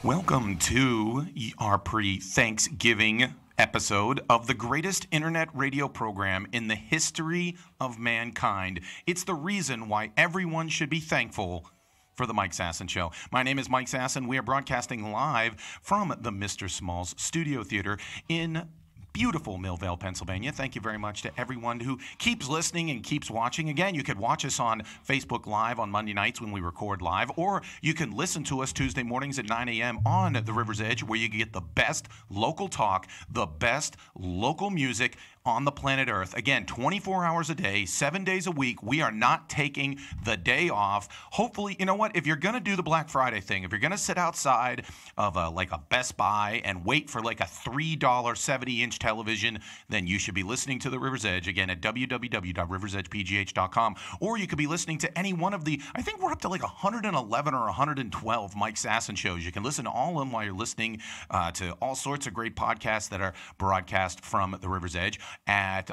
Welcome to our pre-Thanksgiving episode of the greatest internet radio program in the history of mankind. It's the reason why everyone should be thankful for the Mike Sasson Show. My name is Mike Sasson. We are broadcasting live from the Mr. Smalls Studio Theater in beautiful Millvale, Pennsylvania. Thank you very much to everyone who keeps listening and keeps watching. Again, you could watch us on Facebook Live on Monday nights when we record live, or you can listen to us Tuesday mornings at 9 a.m. on the River's Edge, where you get the best local talk, the best local music on the planet Earth. Again, 24 hours a day, 7 days a week. We are not taking the day off. Hopefully, you know what? If you're going to do the Black Friday thing, if you're going to sit outside of a Best Buy and wait for like a $3 70-inch television, then you should be listening to the River's Edge, again, at www.riversedgepgh.com. Or you could be listening to any one of the, I think we're up to like 111 or 112 Mike Sasson shows. You can listen to all of them while you're listening to all sorts of great podcasts that are broadcast from the River's Edge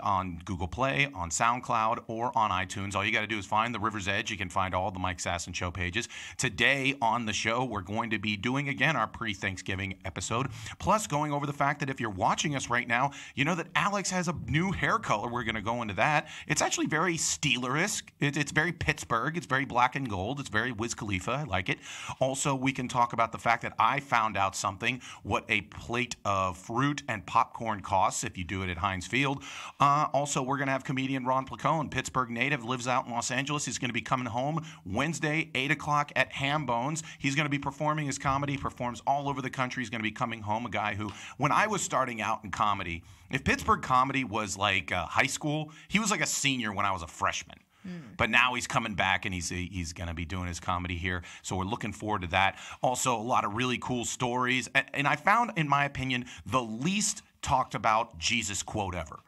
on Google Play, on SoundCloud, or on iTunes. All you got to do is find the River's Edge. You can find all the Mike Sasson Show pages. Today on the show, we're going to be doing, again, our pre-Thanksgiving episode, plus going over the fact that if you're watching us right now, you know that Alex has a new hair color. We're going to go into that. It's actually very Steeler-esque. It's very Pittsburgh. It's very black and gold. It's very Wiz Khalifa. I like it. Also, we can talk about the fact that I found out something, what a plate of fruit and popcorn costs if you do it at Heinz Field. Also, we're going to have comedian Ron Placone, Pittsburgh native, lives out in Los Angeles. He's going to be coming home Wednesday, 8 o'clock at Ham Bones. He's going to be performing his comedy. He performs all over the country. He's going to be coming home, a guy who, when I was starting out in comedy, if Pittsburgh comedy was like high school, he was like a senior when I was a freshman. But now he's coming back, and he's going to be doing his comedy here. So we're looking forward to that. Also, a lot of really cool stories. And I found, in my opinion, the least talked about Jesus quote ever.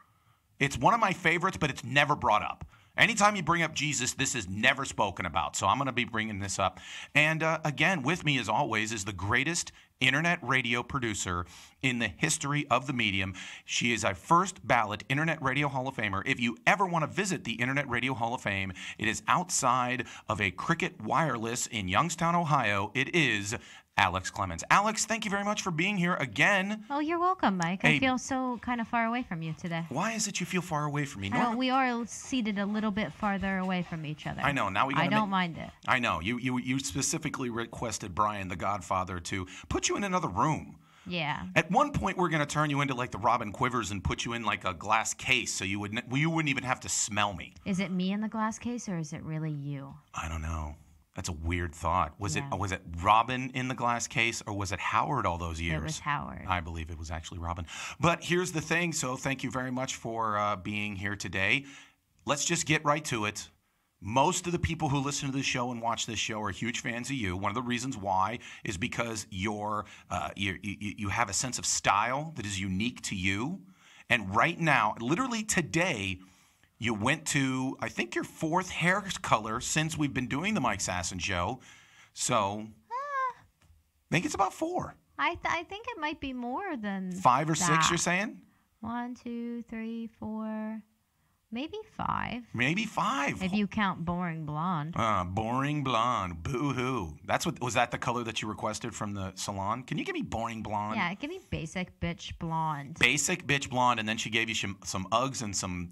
It's one of my favorites, but it's never brought up. Anytime you bring up Jesus, this is never spoken about. So I'm going to be bringing this up. And again, with me as always is the greatest internet radio producer in the history of the medium. She is a first ballot Internet Radio Hall of Famer. If you ever want to visit the Internet Radio Hall of Fame, it is outside of a Cricket Wireless in Youngstown, Ohio. It is Alex Clemens. Alex, thank you very much for being here again. Oh, you're welcome, Mike. I feel so kind of far away from you today. Why is it you feel far away from me? We are seated a little bit farther away from each other. I know. Now we. I don't mind it. I know. You specifically requested Brian, the Godfather, to put you in another room. Yeah. At one point, we're going to turn you into like the Robin Quivers and put you in like a glass case, so you wouldn't even have to smell me. Is it me in the glass case, or is it really you? I don't know. That's a weird thought. Was it Robin in the glass case, or was it Howard all those years? It was Howard. I believe it was actually Robin. But here's the thing. So thank you very much for being here today. Let's just get right to it. Most of the people who listen to this show and watch this show are huge fans of you. One of the reasons why is because you have a sense of style that is unique to you. And right now, literally today, you went to, I think, your fourth hair color since we've been doing the Mike Sasson Show. So, I think it's about 4. I think it might be more than 5 or 6, you're saying? 1, 2, 3, 4, maybe 5. Maybe 5. If you count boring blonde. Boring blonde. Boo-hoo. Was that the color that you requested from the salon? Can you give me boring blonde? Yeah, give me basic bitch blonde. Basic bitch blonde, and then she gave you some Uggs and some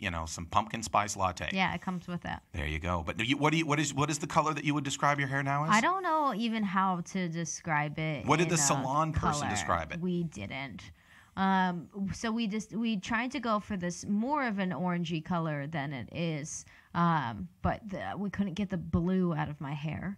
pumpkin spice latte. Yeah, it comes with that. There you go. But what is the color that you would describe your hair now as? I don't know even how to describe it. What did the salon person describe it? We didn't. So we tried to go for this more of an orangey color than it is, but we couldn't get the blue out of my hair.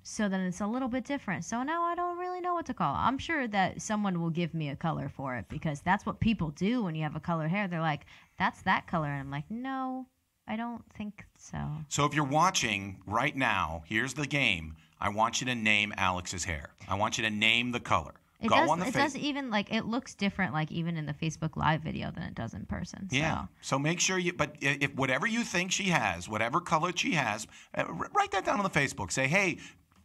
So then it's a little bit different. So now I don't really know what to call it. I'm sure that someone will give me a color for it, because that's what people do when you have a colored hair. They're like, that's that color. And I'm like, no, I don't think so. So if you're watching right now, here's the game. I want you to name Alex's hair. I want you to name the color. It does even, like, it looks different, like, even in the Facebook Live video than it does in person. So. Yeah. So make sure but if whatever you think she has, whatever color she has, write that down on the Facebook. Say, hey,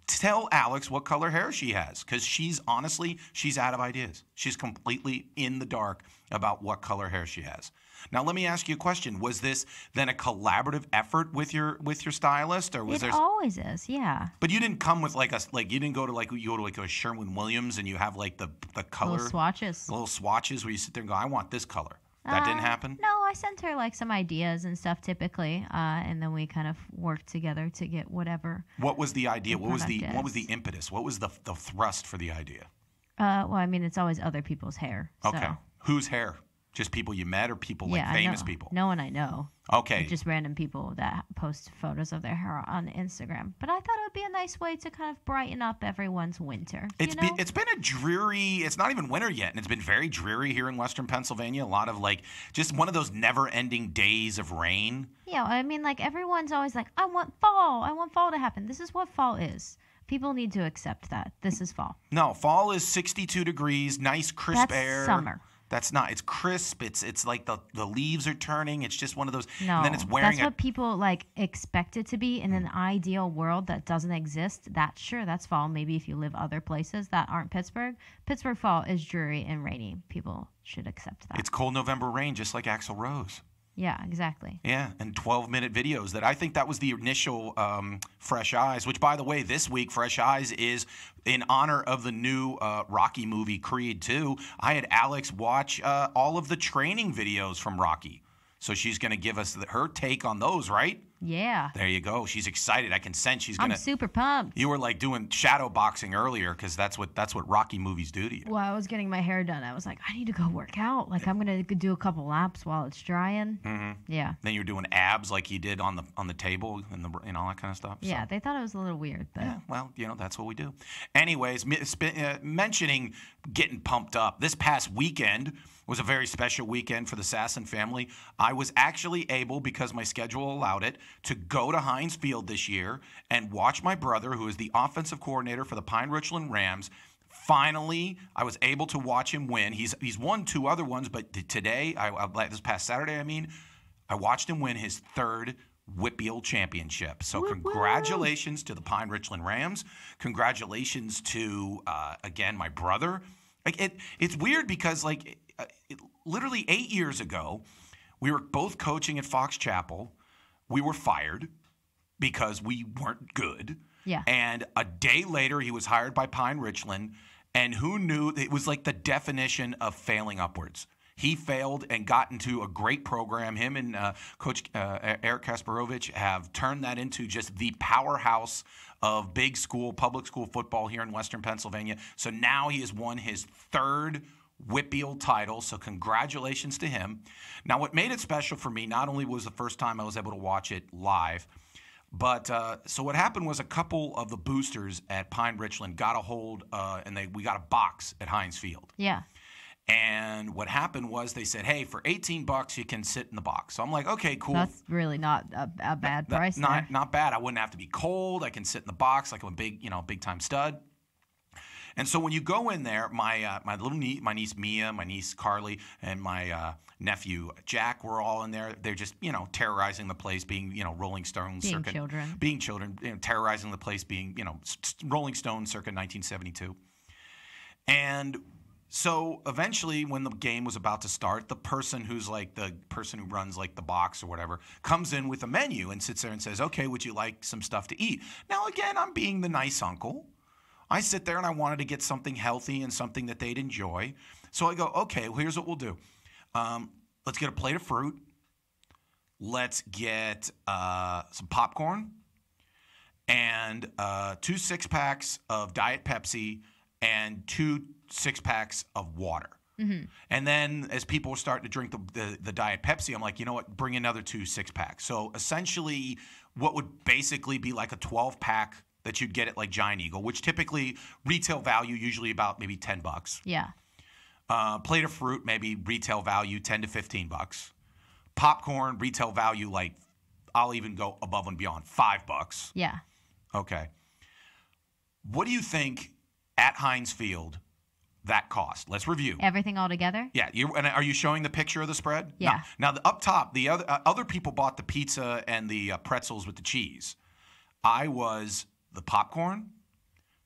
tell Alex what color hair she has, because she's out of ideas. She's completely in the dark about what color hair she has. Now, let me ask you a question. Was this then a collaborative effort with your stylist, or was It always is, yeah. But you didn't come with you didn't go to a Sherwin-Williams and you have like the color little swatches where you sit there and go, I want this color. That didn't happen? No, I sent her like some ideas and stuff typically, and then we kind of worked together to get whatever. What was the idea? What was the impetus? What was the thrust for the idea? Well, I mean, it's always other people's hair. Okay. So. Whose hair? Just people you met or people like famous people? No one I know. Okay. Just random people that post photos of their hair on Instagram. But I thought it would be a nice way to kind of brighten up everyone's winter. It's been a dreary, it's not even winter yet, and it's been very dreary here in Western Pennsylvania. A lot of just one of those never-ending days of rain. Yeah, I mean, everyone's always like, I want fall to happen. This is what fall is. People need to accept that. This is fall. No, fall is 62 degrees, nice crisp air. That's summer. That's not. It's crisp. It's like the leaves are turning. It's just one of those. No, and then it's wearing that's what people expect it to be in an ideal world that doesn't exist. That's fall. Maybe if you live other places that aren't Pittsburgh. Pittsburgh fall is dreary and rainy. People should accept that. It's cold November rain, just like Axl Rose. Yeah, exactly. Yeah, and 12-minute videos. I think that was the initial Fresh Eyes, which, by the way, this week, Fresh Eyes is in honor of the new Rocky movie, Creed 2. I had Alex watch all of the training videos from Rocky. So she's going to give us her take on those, right? Yeah. There you go. She's excited. I can sense she's going to. I'm super pumped. You were doing shadow boxing earlier because that's what Rocky movies do to you. Well, I was getting my hair done. I was like, I need to go work out. I'm going to do a couple laps while it's drying. Mm-hmm. Yeah. Then you're doing abs like you did on the table and all that kind of stuff. Yeah, they thought it was a little weird. But. Yeah, well, that's what we do. Anyways, mentioning getting pumped up, this past weekend was a very special weekend for the Sasson family. I was actually able, because my schedule allowed it, to go to Heinz Field this year and watch my brother, who is the offensive coordinator for the Pine Richland Rams. Finally, I was able to watch him win. He's won 2 other ones, but today, this past Saturday, I watched him win his 3rd WPIAL championship. So congratulations to the Pine Richland Rams. Congratulations to, again, my brother. It's weird because, literally 8 years ago, we were both coaching at Fox Chapel. We were fired because we weren't good. Yeah. And a day later, he was hired by Pine Richland. And who knew? It was like the definition of failing upwards. He failed and got into a great program. Him and Coach Eric Kasparovich have turned that into just the powerhouse of public school football here in Western Pennsylvania. So now he has won his 3rd WPIAL title, so congratulations to him. Now, what made it special for me, not only was the first time I was able to watch it live, but so what happened was a couple of the boosters at Pine Richland got a hold, and we got a box at Heinz Field. Yeah. And what happened was they said, hey, for $18 you can sit in the box. So I'm like, okay, cool. That's really not a bad price. Not bad. I wouldn't have to be cold. I can sit in the box like I'm a big time stud. And so when you go in there, my niece Mia, my niece Carly, and my nephew Jack were all in there. They're just terrorizing the place, being Rolling Stones, being children, terrorizing the place, being Rolling Stones circa 1972. And so eventually, when the game was about to start, the person who's the person who runs the box or whatever comes in with a menu and sits there and says, "Okay, would you like some stuff to eat?" Now again, I'm being the nice uncle. I sit there and I wanted to get something healthy and something that they'd enjoy. So I go, okay, well, here's what we'll do. Let's get a plate of fruit. Let's get some popcorn and 2 6-packs of Diet Pepsi and 2 6-packs of water. Mm-hmm. And then as people were starting to drink the Diet Pepsi, I'm like, you know what, bring another 2 6-packs. So essentially what would basically be like a 12-pack that you'd get at Giant Eagle, which typically retail value usually about maybe $10. Yeah. Plate of fruit, maybe retail value $10 to $15. Popcorn, retail value I'll even go above and beyond $5. Yeah. Okay. What do you think at Heinz Field that cost? Let's review everything all together. Yeah. And are you showing the picture of the spread? Yeah. Now up top, the other people bought the pizza and the pretzels with the cheese. I was the popcorn,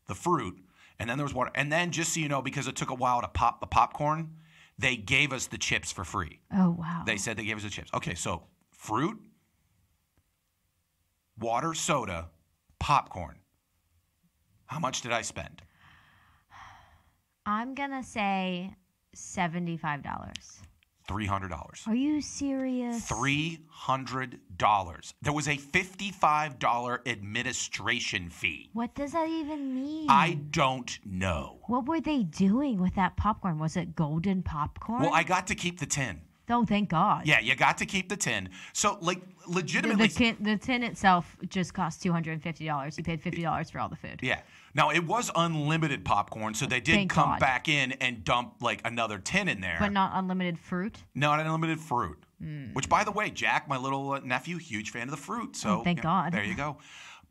the fruit, and then there was water. And then, just so you know, because it took a while to pop the popcorn, they gave us the chips for free. Oh, wow. They said they gave us the chips. Okay, so fruit, water, soda, popcorn. How much did I spend? I'm going to say $75. $300. Are you serious? $300. There was a $55 administration fee. What does that even mean? I don't know. What were they doing with that popcorn? Was it golden popcorn? Well, I got to keep the tin. Oh, thank God. Yeah, you got to keep the tin. So, like, legitimately... The tin itself just cost $250. You paid $50 for all the food. Yeah. Now, it was unlimited popcorn, so they did come back in and dump, like, another tin in there. But not unlimited fruit? Not unlimited fruit. Which, by the way, Jack, my little nephew, huge fan of the fruit. So, thank God. There you go.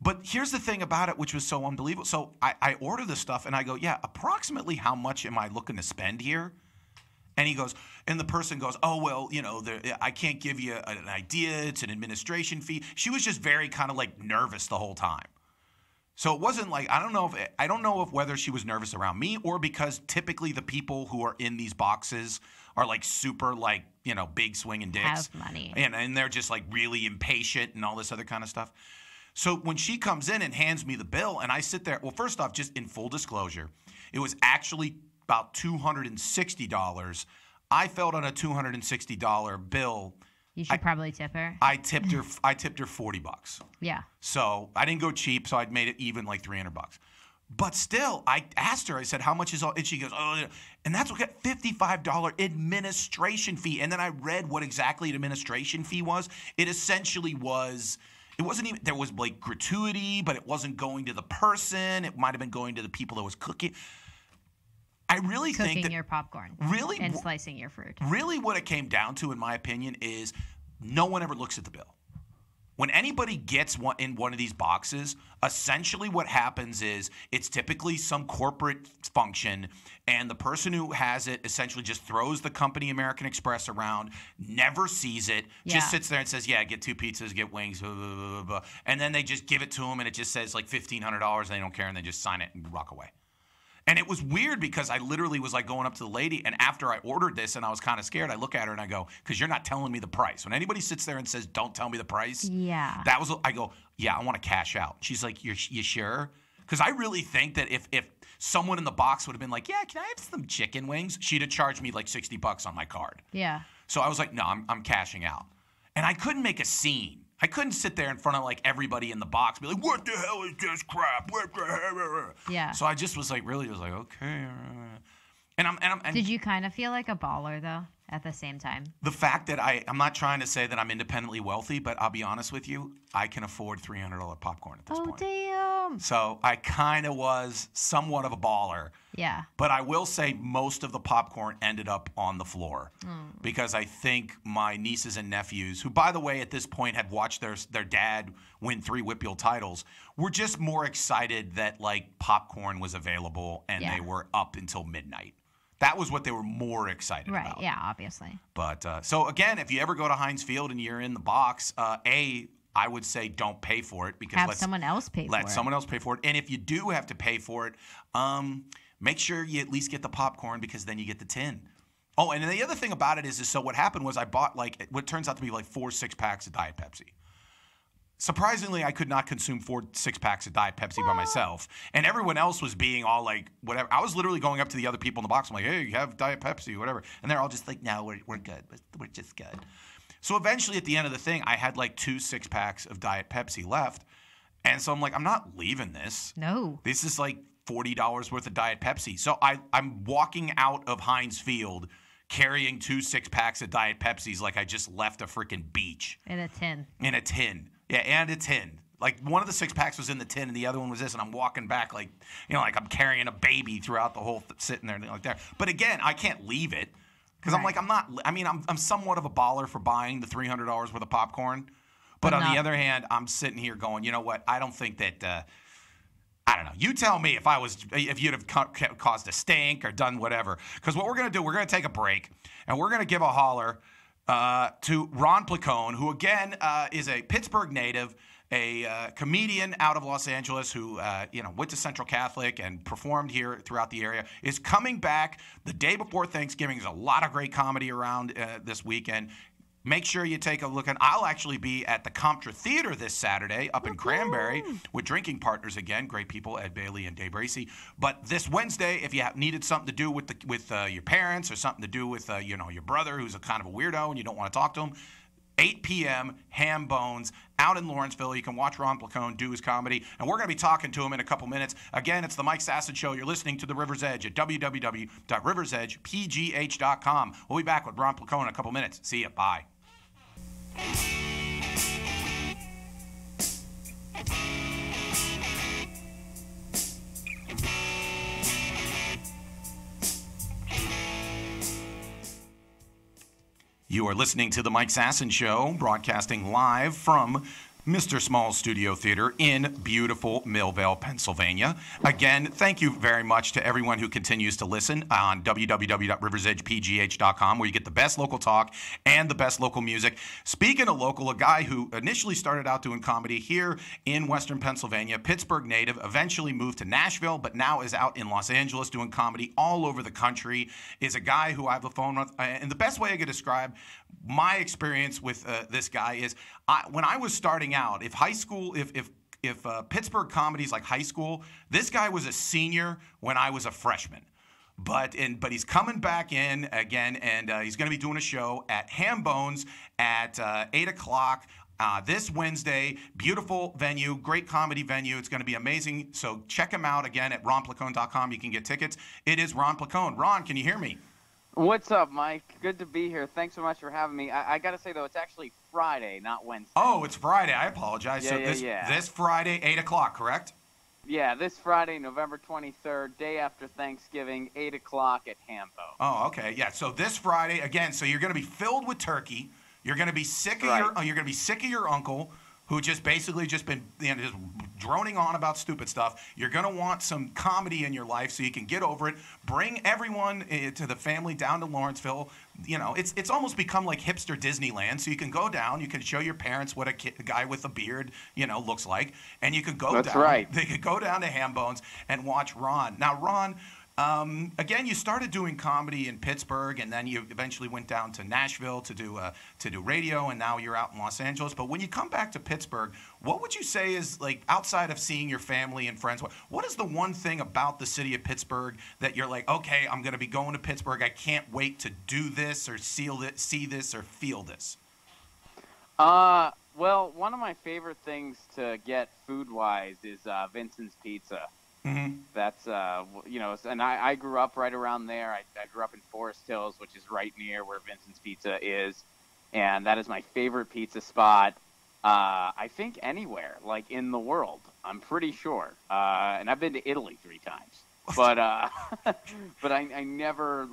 But here's the thing about it, which was so unbelievable. So, I order this stuff, and I go, yeah, approximately how much am I looking to spend here? And he goes, and the person goes, oh, well, you know, I can't give you an idea. It's an administration fee. She was just very kind of like nervous the whole time. So it wasn't like, I don't know if whether she was nervous around me or because typically the people who are in these boxes are like super like, you know, big swinging dicks. Have money. And they're just like really impatient and all this other kind of stuff. So when she comes in and hands me the bill and I sit there, well, first off, just in full disclosure, it was actually about $260. I felt on a $260 bill. You should probably tip her. I tipped her $40. Yeah. So I didn't go cheap, so I'd made it even like $300. But still, I asked her, I said, how much is all? And she goes, oh, yeah. And that's what got $55 administration fee. And then I read what exactly an administration fee was. It essentially was, it wasn't even, there was like gratuity, but it wasn't going to the person. It might have been going to the people that was cooking. I really think that cooking your popcorn, really, and slicing your fruit. Really, what it came down to, in my opinion, is no one ever looks at the bill. When anybody gets in one of these boxes, essentially what happens is it's typically some corporate function, and the person who has it essentially just throws the company American Express around, never sees it, just sits there and says, yeah, get 2 pizzas, get wings, blah, blah, blah, blah. And then they just give it to them, and it just says like $1,500, and they don't care, and they just sign it and walk away. And it was weird because I literally was like going up to the lady, and after I ordered this and I was kind of scared, I look at her and I go, because you're not telling me the price. When anybody sits there and says, don't tell me the price, I go, yeah, I want to cash out. She's like, you sure? Because I really think that if someone in the box would have been like, yeah, can I have some chicken wings? She'd have charged me like $60 on my card. Yeah. So I was like, no, I'm cashing out. And I couldn't make a scene. I couldn't sit there in front of like everybody in the box and be like, what the hell is this crap? What the hell? Yeah. So I just was like, really was like, okay. And Did you kind of feel like a baller though at the same time? The fact that I'm not trying to say that I'm independently wealthy, but I'll be honest with you, I can afford $300 popcorn at this point. Oh, damn. So I kind of was somewhat of a baller. Yeah. But I will say most of the popcorn ended up on the floor because I think my nieces and nephews, who, by the way, at this point had watched their dad win 3 Whitfield titles, were just more excited that, like, popcorn was available and they were up until midnight. That was what they were more excited about. Right, yeah, obviously. But so, again, if you ever go to Heinz Field and you're in the box, I would say don't pay for it because let someone else pay for it. Let someone else pay for it. And if you do have to pay for it, make sure you at least get the popcorn because then you get the tin. Oh, and the other thing about it is so what happened was I bought like what turns out to be like 4 6-packs of Diet Pepsi. Surprisingly, I could not consume 4 6-packs of Diet Pepsi by myself. And everyone else was being all like, whatever. I was literally going up to the other people in the box. I'm like, hey, you have Diet Pepsi, whatever. And they're all just like, no, we're good. We're just good. So eventually at the end of the thing, I had like 2 6-packs of Diet Pepsi left. And so I'm like, I'm not leaving this. No. This is like $40 worth of Diet Pepsi. So I'm walking out of Heinz Field carrying 2 6-packs of Diet Pepsis like I just left a freaking beach. In a tin. In a tin. Yeah, and a tin. Like one of the 6-packs was in the tin and the other one was this, and I'm walking back like, you know, like I'm carrying a baby throughout the whole sitting there like that. But again, I can't leave it because I'm somewhat of a baller for buying the $300 worth of popcorn. But on the other hand, I'm sitting here going, you know what? I don't think that, I don't know. You tell me if you'd have caused a stink or done whatever. Because what we're going to do, we're going to take a break, and we're going to give a holler to Ron Placone, who, again, is a Pittsburgh native a comedian out of Los Angeles who went to Central Catholic and performed here throughout the area, is coming back the day before Thanksgiving. There's a lot of great comedy around this weekend. Make sure you take a look. I'll actually be at the Comptra Theater this Saturday up in Cranberry with drinking partners again. Great people, Ed Bailey and Dave Bracey. But this Wednesday, if you needed something to do with your parents or something to do with your brother who's a kind of a weirdo and you don't want to talk to him, 8 p.m., Ham Bones, out in Lawrenceville. You can watch Ron Placone do his comedy, and we're going to be talking to him in a couple minutes. Again, it's the Mike Sasson Show. You're listening to The River's Edge at www.riversedgepgh.com. We'll be back with Ron Placone in a couple minutes. See ya. Bye. You are listening to the Mike Sasson Show, broadcasting live from Mr. Small's Studio Theater in beautiful Millvale, Pennsylvania. Again, thank you very much to everyone who continues to listen on www.riversedgepgh.com, where you get the best local talk and the best local music. Speaking of local, a guy who initially started out doing comedy here in Western Pennsylvania, Pittsburgh native, eventually moved to Nashville, but now is out in Los Angeles doing comedy all over the country, is a guy who I have the phone with. And the best way I could describe my experience with this guy is when I was starting out, if Pittsburgh comedy's like high school, this guy was a senior when I was a freshman. But he's coming back in again, and he's going to be doing a show at Ham Bones at 8 o'clock this Wednesday. Beautiful venue, great comedy venue. It's going to be amazing. So check him out again at ronplacone.com. You can get tickets. It is Ron Placone. Ron, can you hear me? What's up, Mike? Good to be here. Thanks so much for having me. I got to say, though, it's actually Friday, not Wednesday. Oh, it's Friday. I apologize. This Friday, 8 o'clock, correct? Yeah, this Friday, November 23rd, day after Thanksgiving, 8 o'clock at Hambo. Oh, okay. Yeah, so this Friday, again, so you're going to be filled with turkey. You're going to be sick of your uncle, who just basically just been just droning on about stupid stuff. You're going to want some comedy in your life so you can get over it. Bring everyone to the family down to Lawrenceville. It's almost become like hipster Disneyland. So you can go down, you can show your parents what a guy with a beard, looks like, and you could go down. That's right. They could go down to Ham Bones and watch Ron. Now, Ron, again, you started doing comedy in Pittsburgh, and then you eventually went down to Nashville to do radio, and now you're out in Los Angeles. But when you come back to Pittsburgh, what would you say is, like, outside of seeing your family and friends, what is the one thing about the city of Pittsburgh that you're like, okay, I'm going to be going to Pittsburgh. I can't wait to do this or see this or feel this? Well, one of my favorite things to get food-wise is Vincent's Pizza. Mm-hmm. That's, and I grew up right around there. I grew up in Forest Hills, which is right near where Vincent's Pizza is. And that is my favorite pizza spot, I think anywhere, like in the world, I'm pretty sure. And I've been to Italy 3 times. But but I never,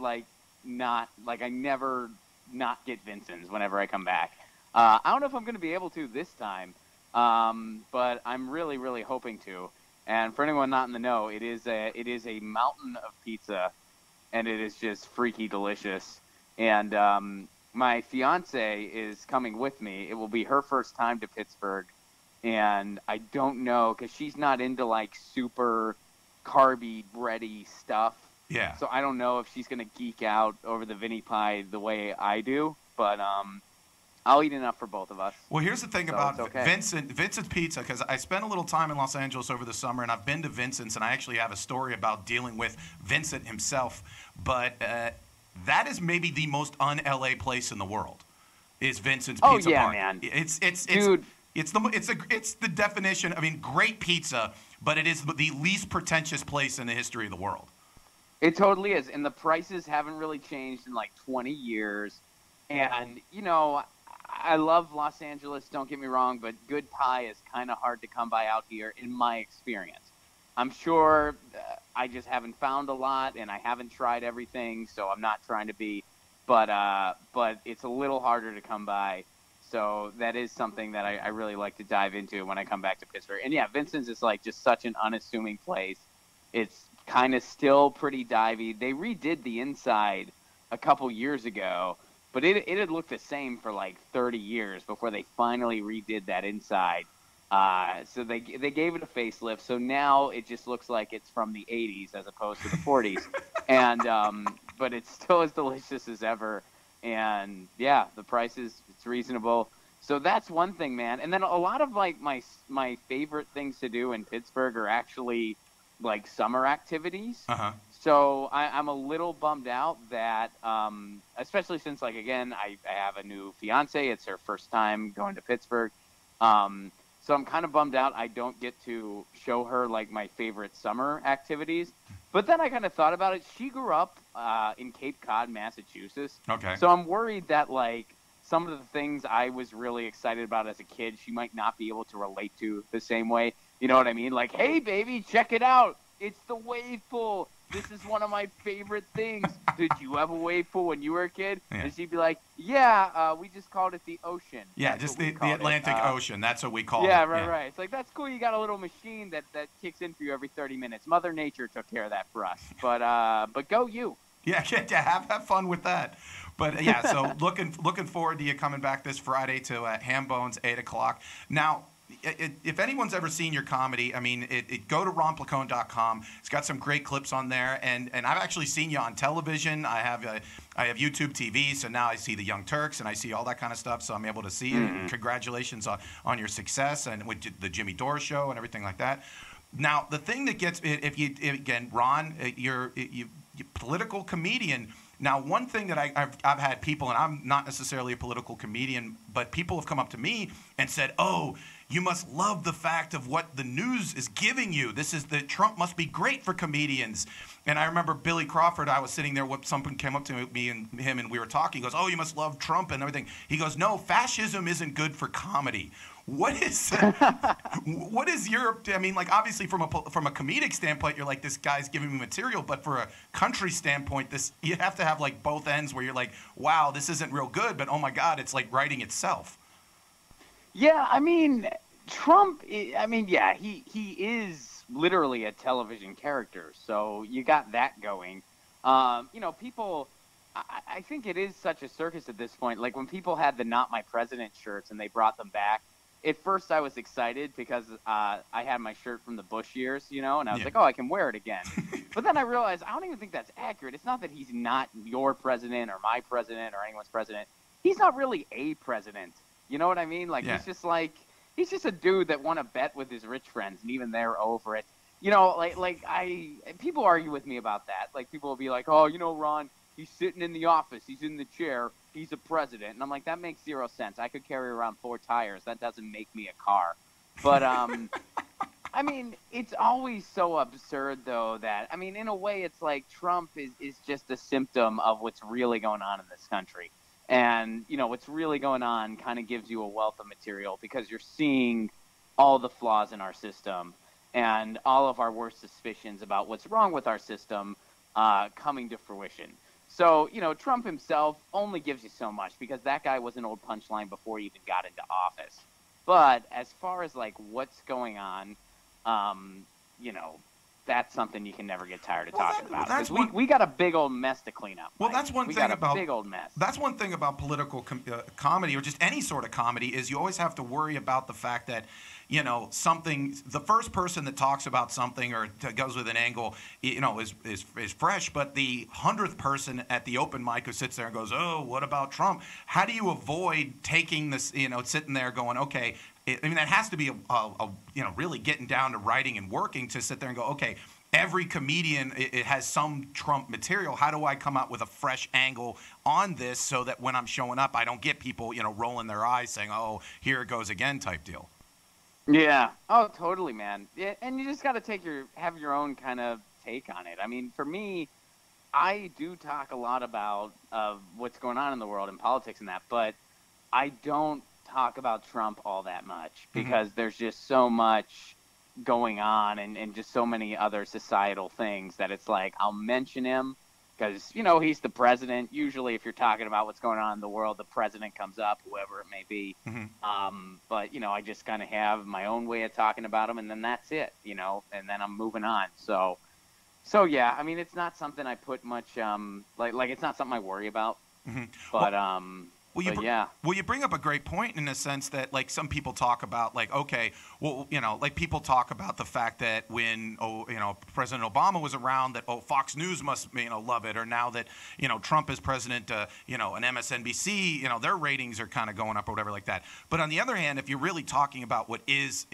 not get Vincent's whenever I come back. I don't know if I'm going to be able to this time, but I'm really, really hoping to. And for anyone not in the know, it is a mountain of pizza, and it is just freaky delicious. And my fiance is coming with me. It will be her first time to Pittsburgh, and I don't know because she's not into super carby, bready stuff. Yeah. So I don't know if she's gonna geek out over the Vinnie Pie the way I do, but I'll eat enough for both of us. Well, here's the thing about Vincent's Pizza, because I spent a little time in Los Angeles over the summer, and I've been to Vincent's, and I actually have a story about dealing with Vincent himself. But that is maybe the most un-LA place in the world, is Vincent's Pizza. Oh yeah, Park. man. Dude. It's the definition. I mean, great pizza, but it is the least pretentious place in the history of the world. It totally is, and the prices haven't really changed in 20 years. And I love Los Angeles, don't get me wrong, but good pie is kind of hard to come by out here in my experience. I'm sure I just haven't found a lot, and I haven't tried everything, so I'm not trying to be. But it's a little harder to come by, so that is something that I really like to dive into when I come back to Pittsburgh. And, yeah, Vincent's is just such an unassuming place. It's kind of still pretty divey. They redid the inside a couple years ago, but it had looked the same for 30 years before they finally redid that inside. So they gave it a facelift. So now it just looks like it's from the 80s as opposed to the 40s. And but it's still as delicious as ever. And yeah, the price it's reasonable. So that's one thing, man. And then a lot of like my favorite things to do in Pittsburgh are actually like summer activities. Uh-huh. So I'm a little bummed out that, especially since, like, again, I have a new fiance. It's her first time going to Pittsburgh. So I'm kind of bummed out I don't get to show her, like, my favorite summer activities. But then I kind of thought about it. She grew up in Cape Cod, Massachusetts. Okay. So I'm worried that, like, some of the things I was really excited about as a kid, she might not be able to relate to the same way. You know what I mean? Like, hey, baby, check it out. It's the wave pool. This is one of my favorite things. Did you have a wave pool when you were a kid? Yeah. And she'd be like, yeah, we just called it the ocean. Yeah, That's just what we the called Atlantic it. Ocean. That's what we call it. Yeah, right. It's like, that's cool. You got a little machine that kicks in for you every 30 minutes. Mother Nature took care of that for us. But go you. Yeah, have fun with that. But yeah, so looking forward to you coming back this Friday to Ham Bones, 8 o'clock. Now, if anyone's ever seen your comedy, I mean, go to ronplacone.com. It's got some great clips on there, and I've actually seen you on television. I have YouTube TV, so now I see the Young Turks and I see all that kind of stuff. So I'm able to see you. Congratulations on your success and with the Jimmy Dore show and everything like that. Now, the thing that gets again, Ron, you're political comedian. Now, one thing that I've had people, and I'm not necessarily a political comedian, but people have come up to me and said, "Oh, you must love the fact of what the news is giving you. Trump must be great for comedians." And I remember Billy Crawford, I was sitting there, someone came up to me and him, and we were talking. He goes, "Oh, you must love Trump and everything." He goes, "No, fascism isn't good for comedy." What is your? I mean, like, obviously from a comedic standpoint, you're like, this guy's giving me material, but for a country standpoint, you have to have like both ends where you're like, wow, this isn't real good, but oh my God, it's like writing itself. Yeah, I mean, Trump. I mean, yeah, he is literally a television character, so you got that going. People. I think it is such a circus at this point. Like when people had the "Not My President" shirts and they brought them back. At first, I was excited because I had my shirt from the Bush years, and I was like, oh, I can wear it again. But then I realized I don't even think that's accurate. It's not that he's not your president or my president or anyone's president. He's not really a president. You know what I mean? Like, he's just a dude that won a bet with his rich friends, and even they're over it. People argue with me about that. Like, people will be like, oh, Ron, he's sitting in the office. He's in the chair. He's a president. And I'm like, that makes zero sense. I could carry around 4 tires. That doesn't make me a car. But, I mean, it's always so absurd, though, that, I mean, in a way, it's like Trump is just a symptom of what's really going on in this country. And, what's really going on kind of gives you a wealth of material because you're seeing all the flaws in our system and all of our worst suspicions about what's wrong with our system coming to fruition. So, Trump himself only gives you so much because that guy was an old punchline before he even got into office. But as far as, like, what's going on, that's something you can never get tired of talking about. Because we got a big old mess to clean up. Well, Mike. that's one we thing got about a big old mess. That's one thing about political comedy or just any sort of comedy is you always have to worry about the fact that, the first person that talks about something or goes with an angle, is fresh, but the 100th person at the open mic who sits there and goes, "Oh, what about Trump?" How do you avoid taking this, sitting there going, okay, that has to be really getting down to writing and working to sit there and go, okay, every comedian it has some Trump material. How do I come out with a fresh angle on this so that when I'm showing up, I don't get people, rolling their eyes saying, "Oh, here it goes again," type deal. Yeah. Oh, totally, man. Yeah, and you just got to have your own kind of take on it. I mean, for me, I do talk a lot about what's going on in the world and politics and that, but I don't talk about Trump all that much because there's just so much going on and just so many other societal things that it's like I'll mention him because, he's the president. Usually if you're talking about what's going on in the world, the president comes up, whoever it may be. But, I just kind of have my own way of talking about him, and then that's it, and then I'm moving on. So yeah, I mean, it's not something I put much, like it's not something I worry about. But, Well, you bring up a great point in the sense that, like, some people talk about, like, okay, well, like people talk about the fact that when, President Obama was around, that, Fox News must, love it, or now that, Trump is president, and MSNBC, their ratings are kind of going up or whatever like that. But on the other hand, if you're really talking about what is,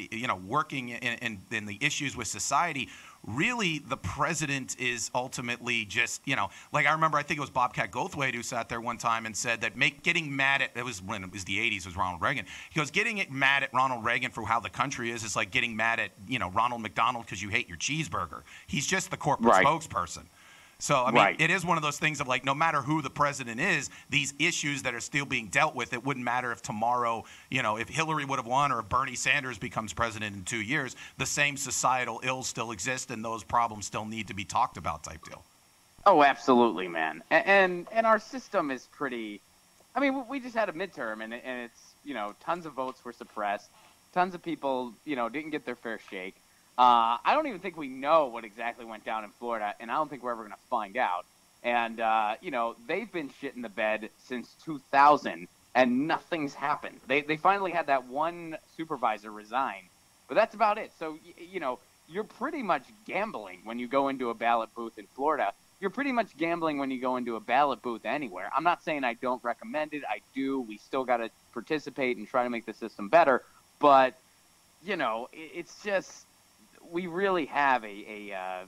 working in the issues with society, really, the president is ultimately just, like I remember, I think it was Bobcat Goldthwait who sat there one time and said that getting mad at, it was when it was the 80s, it was Ronald Reagan. He goes, getting mad at Ronald Reagan for how the country is like getting mad at, Ronald McDonald because you hate your cheeseburger. He's just the corporate spokesperson. So, I mean, it is one of those things of, like, no matter who the president is, these issues that are still being dealt with, it wouldn't matter if tomorrow, if Hillary would have won or if Bernie Sanders becomes president in 2 years, the same societal ills still exist and those problems still need to be talked about type deal. Oh, absolutely, man. And our system is pretty – I mean, we just had a midterm, and it's, tons of votes were suppressed. Tons of people, didn't get their fair shake. I don't even think we know what exactly went down in Florida, and I don't think we're ever going to find out. And, they've been shit in the bed since 2000, and nothing's happened. They finally had that one supervisor resign, but that's about it. So, you're pretty much gambling when you go into a ballot booth in Florida. You're pretty much gambling when you go into a ballot booth anywhere. I'm not saying I don't recommend it. I do. We still got to participate and try to make the system better. But, it's just – we really have a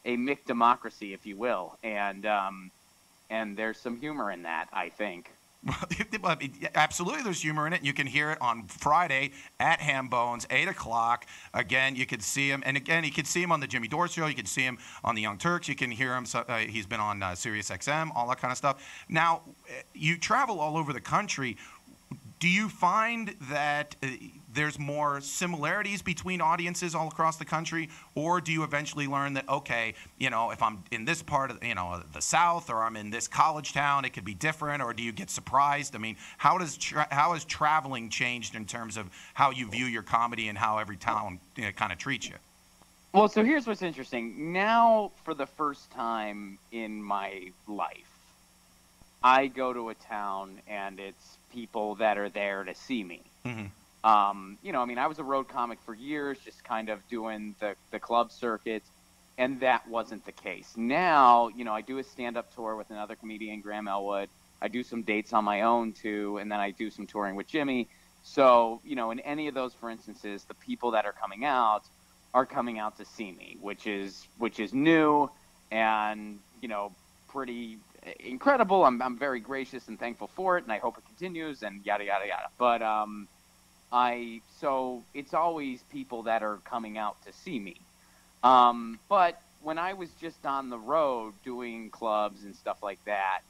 MIC democracy, if you will, and there's some humor in that, I think. Absolutely, there's humor in it. You can hear it on Friday at Ham Bones, 8 o'clock. Again, you can see him. And again, you can see him on the Jimmy Dore Show. You can see him on the Young Turks. You can hear him. He's been on Sirius XM, all that kind of stuff. Now, you travel all over the country. Do you find that there's more similarities between audiences all across the country, or do you eventually learn that, okay, if I'm in this part of, the South, or I'm in this college town, it could be different, or do you get surprised? I mean, how has traveling changed in terms of how you view your comedy and how every town kind of treats you? Well, so here's what's interesting. Now, for the first time in my life, I go to a town and it's people that are there to see me. Mm-hmm. I was a road comic for years, just kind of doing the club circuit, and that wasn't the case. Now, I do a stand-up tour with another comedian, Graham Elwood. I do some dates on my own, too, and then I do some touring with Jimmy. So, in any of those, for instances, the people that are coming out to see me, which is new and, pretty incredible. I'm very gracious and thankful for it, and I hope it continues, and yada yada yada. But so it's always people that are coming out to see me. But when I was just on the road doing clubs and stuff like that,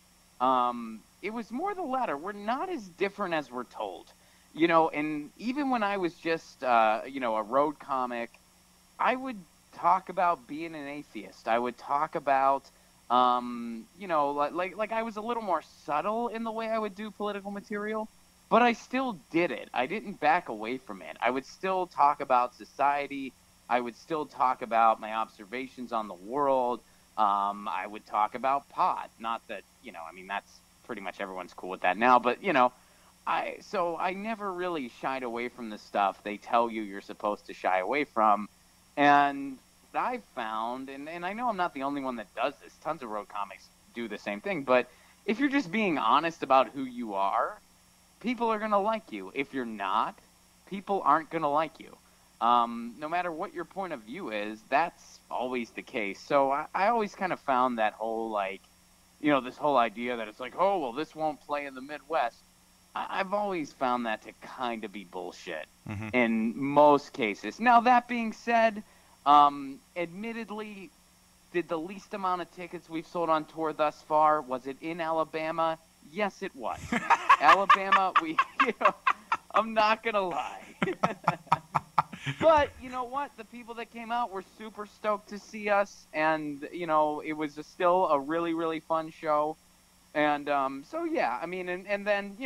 it was more the latter. We're not as different as we're told, And even when I was just a road comic, I would talk about being an atheist. I would talk about like I was a little more subtle in the way I would do political material, but I still did it. I didn't back away from it. I would still talk about society. I would still talk about my observations on the world. I would talk about pot. Not that, that's pretty much everyone's cool with that now, but, I never really shied away from the stuff they tell you you're supposed to shy away from. And I've found, and I know I'm not the only one that does this, tons of road comics do the same thing, but if you're just being honest about who you are, people are going to like you. If you're not, people aren't going to like you. No matter what your point of view is, that's always the case. So I always kind of found that whole, this whole idea that it's like, oh, well, this won't play in the Midwest. I've always found that to kind of be bullshit in most cases. Now, that being said, admittedly, did the least amount of tickets we've sold on tour thus far, was it in Alabama? Yes, it was. Alabama, I'm not going to lie. But you know what? The people that came out were super stoked to see us, and, it was still a really, really fun show. And so, yeah, and then,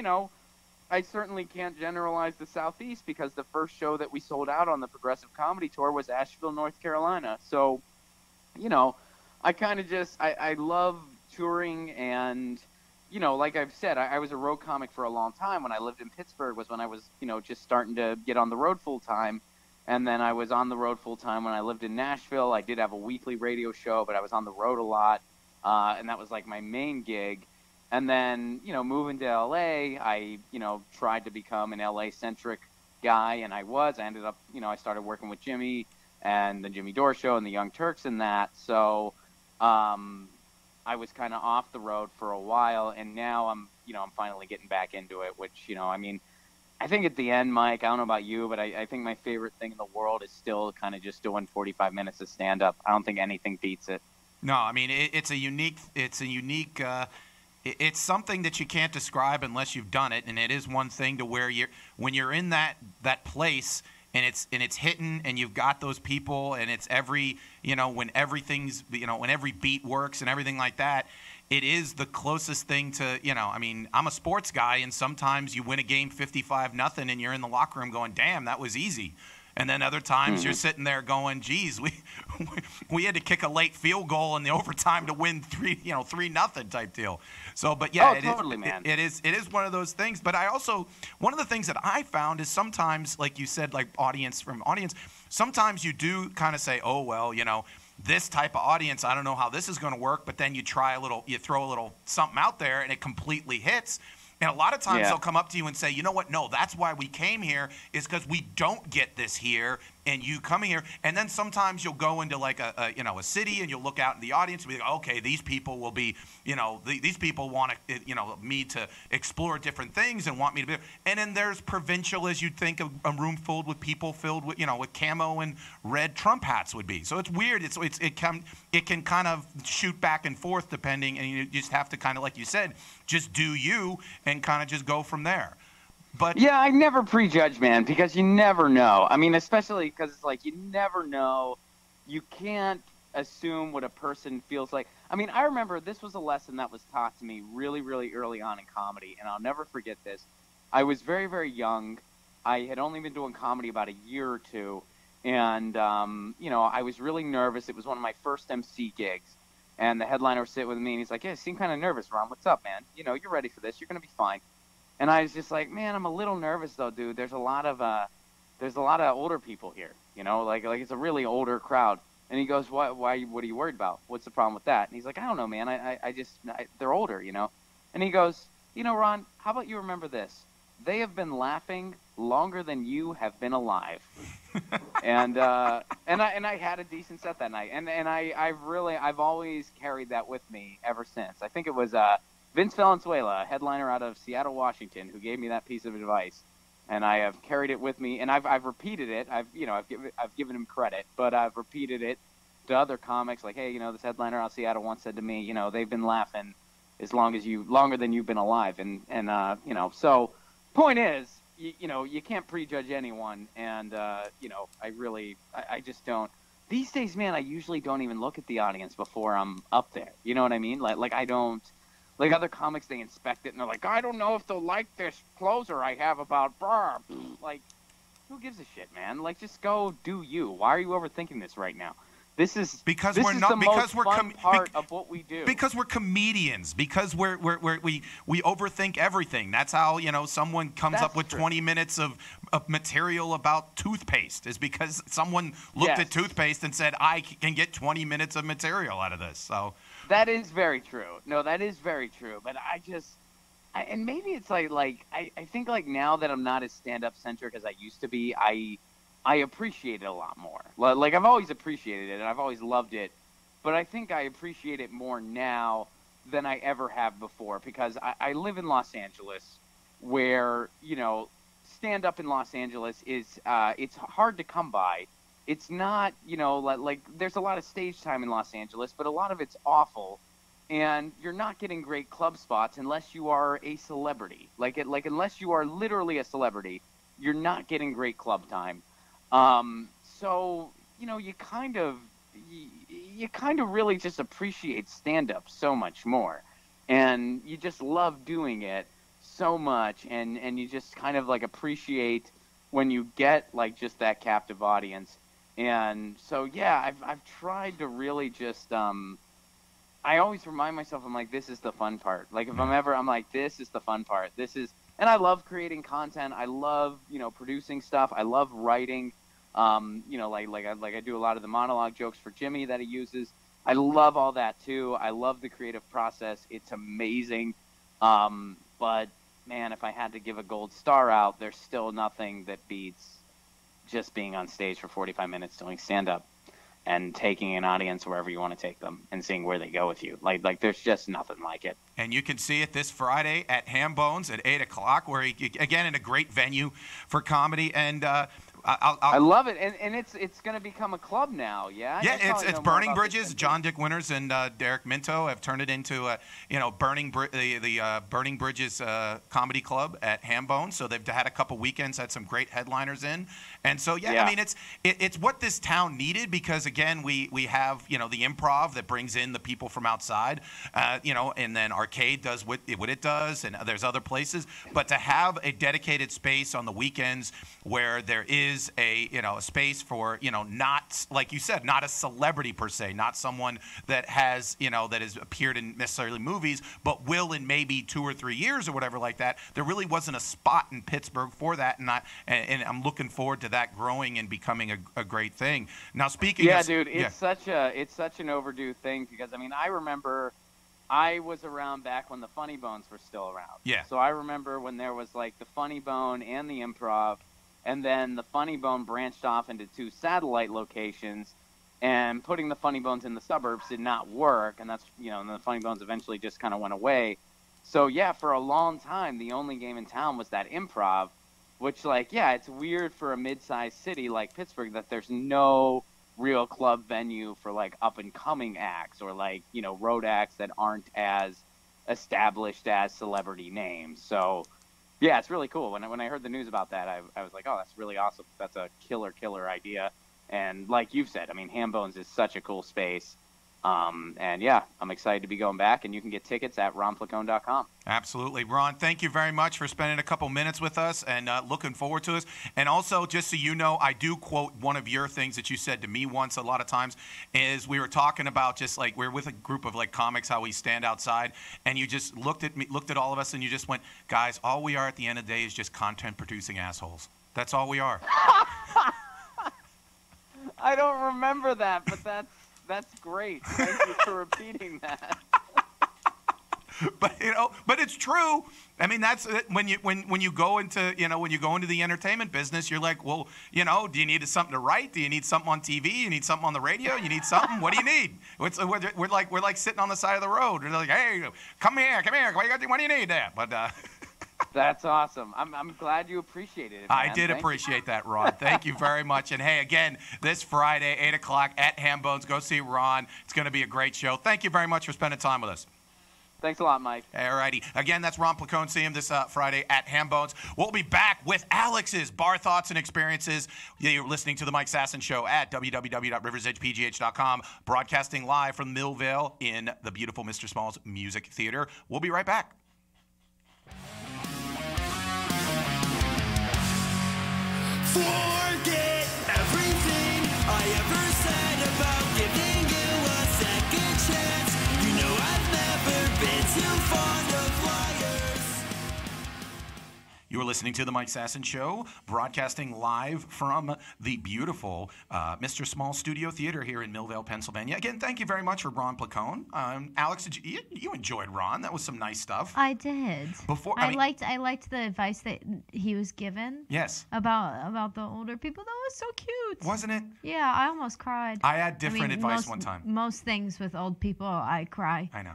I certainly can't generalize the Southeast because the first show that we sold out on the Progressive Comedy Tour was Asheville, North Carolina. So, I kind of I love touring and, like I've said, I was a road comic for a long time. When I lived in Pittsburgh was when I was, just starting to get on the road full time. And then I was on the road full time when I lived in Nashville. I did have a weekly radio show, but I was on the road a lot. And that was like my main gig. And then, moving to LA, I, tried to become an LA centric guy. And I ended up, I started working with Jimmy and the Jimmy Dore Show and the Young Turks and that. So, I was kind of off the road for a while, and now I'm finally getting back into it, which, I think at the end, Mike, I don't know about you, but I think my favorite thing in the world is still kind of just doing 45 minutes of stand-up. I don't think anything beats it. No, I mean, it's something that you can't describe unless you've done it, and it is one thing to where when you're in that place, and it's hitting, and you've got those people, and it's when everything's, when every beat works and everything like that, it is the closest thing to, I mean, I'm a sports guy, and sometimes you win a game 55-0, and you're in the locker room going, damn, that was easy. And then other times you're sitting there going, geez, we had to kick a late field goal in the overtime to win 3-0 type deal. So, but yeah, totally, man. It is one of those things. But I also, one of the things that I found is sometimes, like you said, like audience, sometimes you do kind of say, oh, well, this type of audience, I don't know how this is going to work. But then you throw a little something out there and it completely hits. And a lot of times they'll come up to you and say, you know what, no, that's why we came here, is because we don't get this here, and you coming here. And then sometimes you'll go into like a city, and you'll look out in the audience and be like, okay, these people will be, these people want me to explore different things and want me to be. And then there's provincial, as you'd think a room filled with people filled with, with camo and red Trump hats would be. So it's weird. It can kind of shoot back and forth depending, and you just have to kind of, like you said, just do you and kind of just go from there. But yeah, I never prejudge, man, because you never know. I mean, especially because it's like you never know. You can't assume what a person feels like. I mean, I remember this was a lesson that was taught to me really, really early on in comedy, and I'll never forget this. I was very, very young. I had only been doing comedy about a year or two, and, I was really nervous. It was one of my first MC gigs. And the headliner was sitting with me, and he's like, yeah, you seem kind of nervous, Ron. What's up, man? You're ready for this. You're going to be fine. And I was just like, man, I'm a little nervous, though, dude. There's a lot of older people here, like it's a really older crowd. And he goes, what are you worried about? What's the problem with that? And he's like, I don't know, man. They're older, And he goes, Ron, how about you remember this? They have been laughing longer than you have been alive. and I had a decent set that night, and I've always carried that with me ever since. I think it was Vince Valenzuela, a headliner out of Seattle, Washington, who gave me that piece of advice, and I have carried it with me, and I've repeated it. I've given him credit, but I've repeated it to other comics, like, hey, this headliner out of Seattle once said to me, they've been laughing longer than you've been alive, and so point is, you can't prejudge anyone, and I just don't. These days, man, I usually don't even look at the audience before I'm up there. You know what I mean? Like I don't. Like other comics, they inspect it and they're like, I don't know if they'll like this closer I have about blah. Like, who gives a shit, man? Like, just go do you. Why are you overthinking this right now? This is the most fun part of what we do. Because we're comedians. Because we overthink everything. That's how someone comes up with 20 minutes of material about toothpaste. Is because someone looked at toothpaste and said, I can get 20 minutes of material out of this. So that is very true. No, that is very true. But and maybe it's I think like now that I'm not as stand-up centric as I used to be, I appreciate it a lot more. Like, I've always appreciated it, and I've always loved it. But I think I appreciate it more now than I ever have before, because I live in Los Angeles, where, stand-up in Los Angeles is, it's hard to come by. It's not, like there's a lot of stage time in Los Angeles, but a lot of it's awful. And you're not getting great club spots unless you are a celebrity. Unless you are literally a celebrity, you're not getting great club time. So, you kind of really just appreciate stand-up so much more, and you just love doing it so much, and you just kind of appreciate when you get just that captive audience. And so, yeah, I've tried to really just, I always remind myself, I'm like, this is the fun part. Like, if I'm like, this is the fun part. And I love creating content. I love, producing stuff. I love writing. Like I do a lot of the monologue jokes for Jimmy that he uses. I love all that too. I love the creative process. It's amazing. But man, if I had to give a gold star out, there's still nothing that beats just being on stage for 45 minutes doing stand-up and taking an audience wherever you want to take them and seeing where they go with you. Like there's just nothing like it. And you can see it this Friday at Ham Bones at 8 o'clock, where, again, in a great venue for comedy. And I love it, and it's going to become a club now. Yeah. Yeah, it's Burning Bridges. John Dick Winters and Derek Minto have turned it into Burning Bridges Comedy Club at Ham Bones. So they've had a couple weekends, had some great headliners in, and so I mean it's what this town needed, because again we have the Improv that brings in the people from outside, and then Arcade does what it does, and there's other places, but to have a dedicated space on the weekends where there is a space for not, like you said, not a celebrity per se, not someone that has that has appeared in necessarily movies, but will in maybe 2 or 3 years or whatever like that. There really wasn't a spot in Pittsburgh for that, and I'm looking forward to that growing and becoming a great thing. Now, speaking of, dude, it's such an overdue thing, because I mean, I remember I was around back when the Funny Bones were still around. Yeah. So I remember when there was like the Funny Bone and the Improv. And then the Funny Bone branched off into 2 satellite locations, and putting the Funny Bones in the suburbs did not work. And that's, and the Funny Bones eventually just kind of went away. So yeah, for a long time, the only game in town was that Improv, which it's weird for a mid-sized city like Pittsburgh that there's no real club venue for like up and coming acts or road acts that aren't as established as celebrity names. So yeah, it's really cool. When I heard the news about that, I was like, oh, that's really awesome. That's a killer idea. And like you've said, I mean, Ham Bones is such a cool space. And yeah, I'm excited to be going back, and you can get tickets at ronplacone.com. Absolutely. Ron, thank you very much for spending a couple minutes with us, and looking forward to us. And also, just so you know, I do quote one of your things that you said to me once a lot of times, is we were talking about just like we're with a group of like comics, how we stand outside, and you just looked at all of us, and you just went, guys, all we are at the end of the day is just content producing assholes. That's all we are. I don't remember that, but that's great. Thank you for repeating that. But it's true. I mean, that's when you go into the entertainment business, you're like, well, do you need something to write? Do you need something on TV? You need something on the radio? You need something? What do you need? We're like sitting on the side of the road. We're like, hey, come here. What do you need there? But that's awesome. I'm glad you appreciated it, man. I did appreciate that, Ron. Thank you very much. And hey, again, this Friday, 8 o'clock at Ham Bones. Go see Ron. It's going to be a great show. Thank you very much for spending time with us. Thanks a lot, Mike. All righty. Again, that's Ron Placone. See him this Friday at Ham Bones. We'll be back with Alex's bar thoughts and experiences. You're listening to the Mike Sasson Show at www.riversedgepgh.com, broadcasting live from Millvale in the beautiful Mr. Small's Music Theater. We'll be right back. Forget everything I ever said about giving you a second chance. You know I've never been too fond of liars. You are listening to the Mike Sasson Show, broadcasting live from the beautiful Mr. Small Studio Theater here in Millvale, Pennsylvania. Again, thank you very much for Ron Placone. Alex, you enjoyed Ron. That was some nice stuff. I did. I liked the advice that he was given. Yes. About the older people. That was so cute. Wasn't it? Yeah, I almost cried. I had different advice one time. Most things with old people, I cry. I know.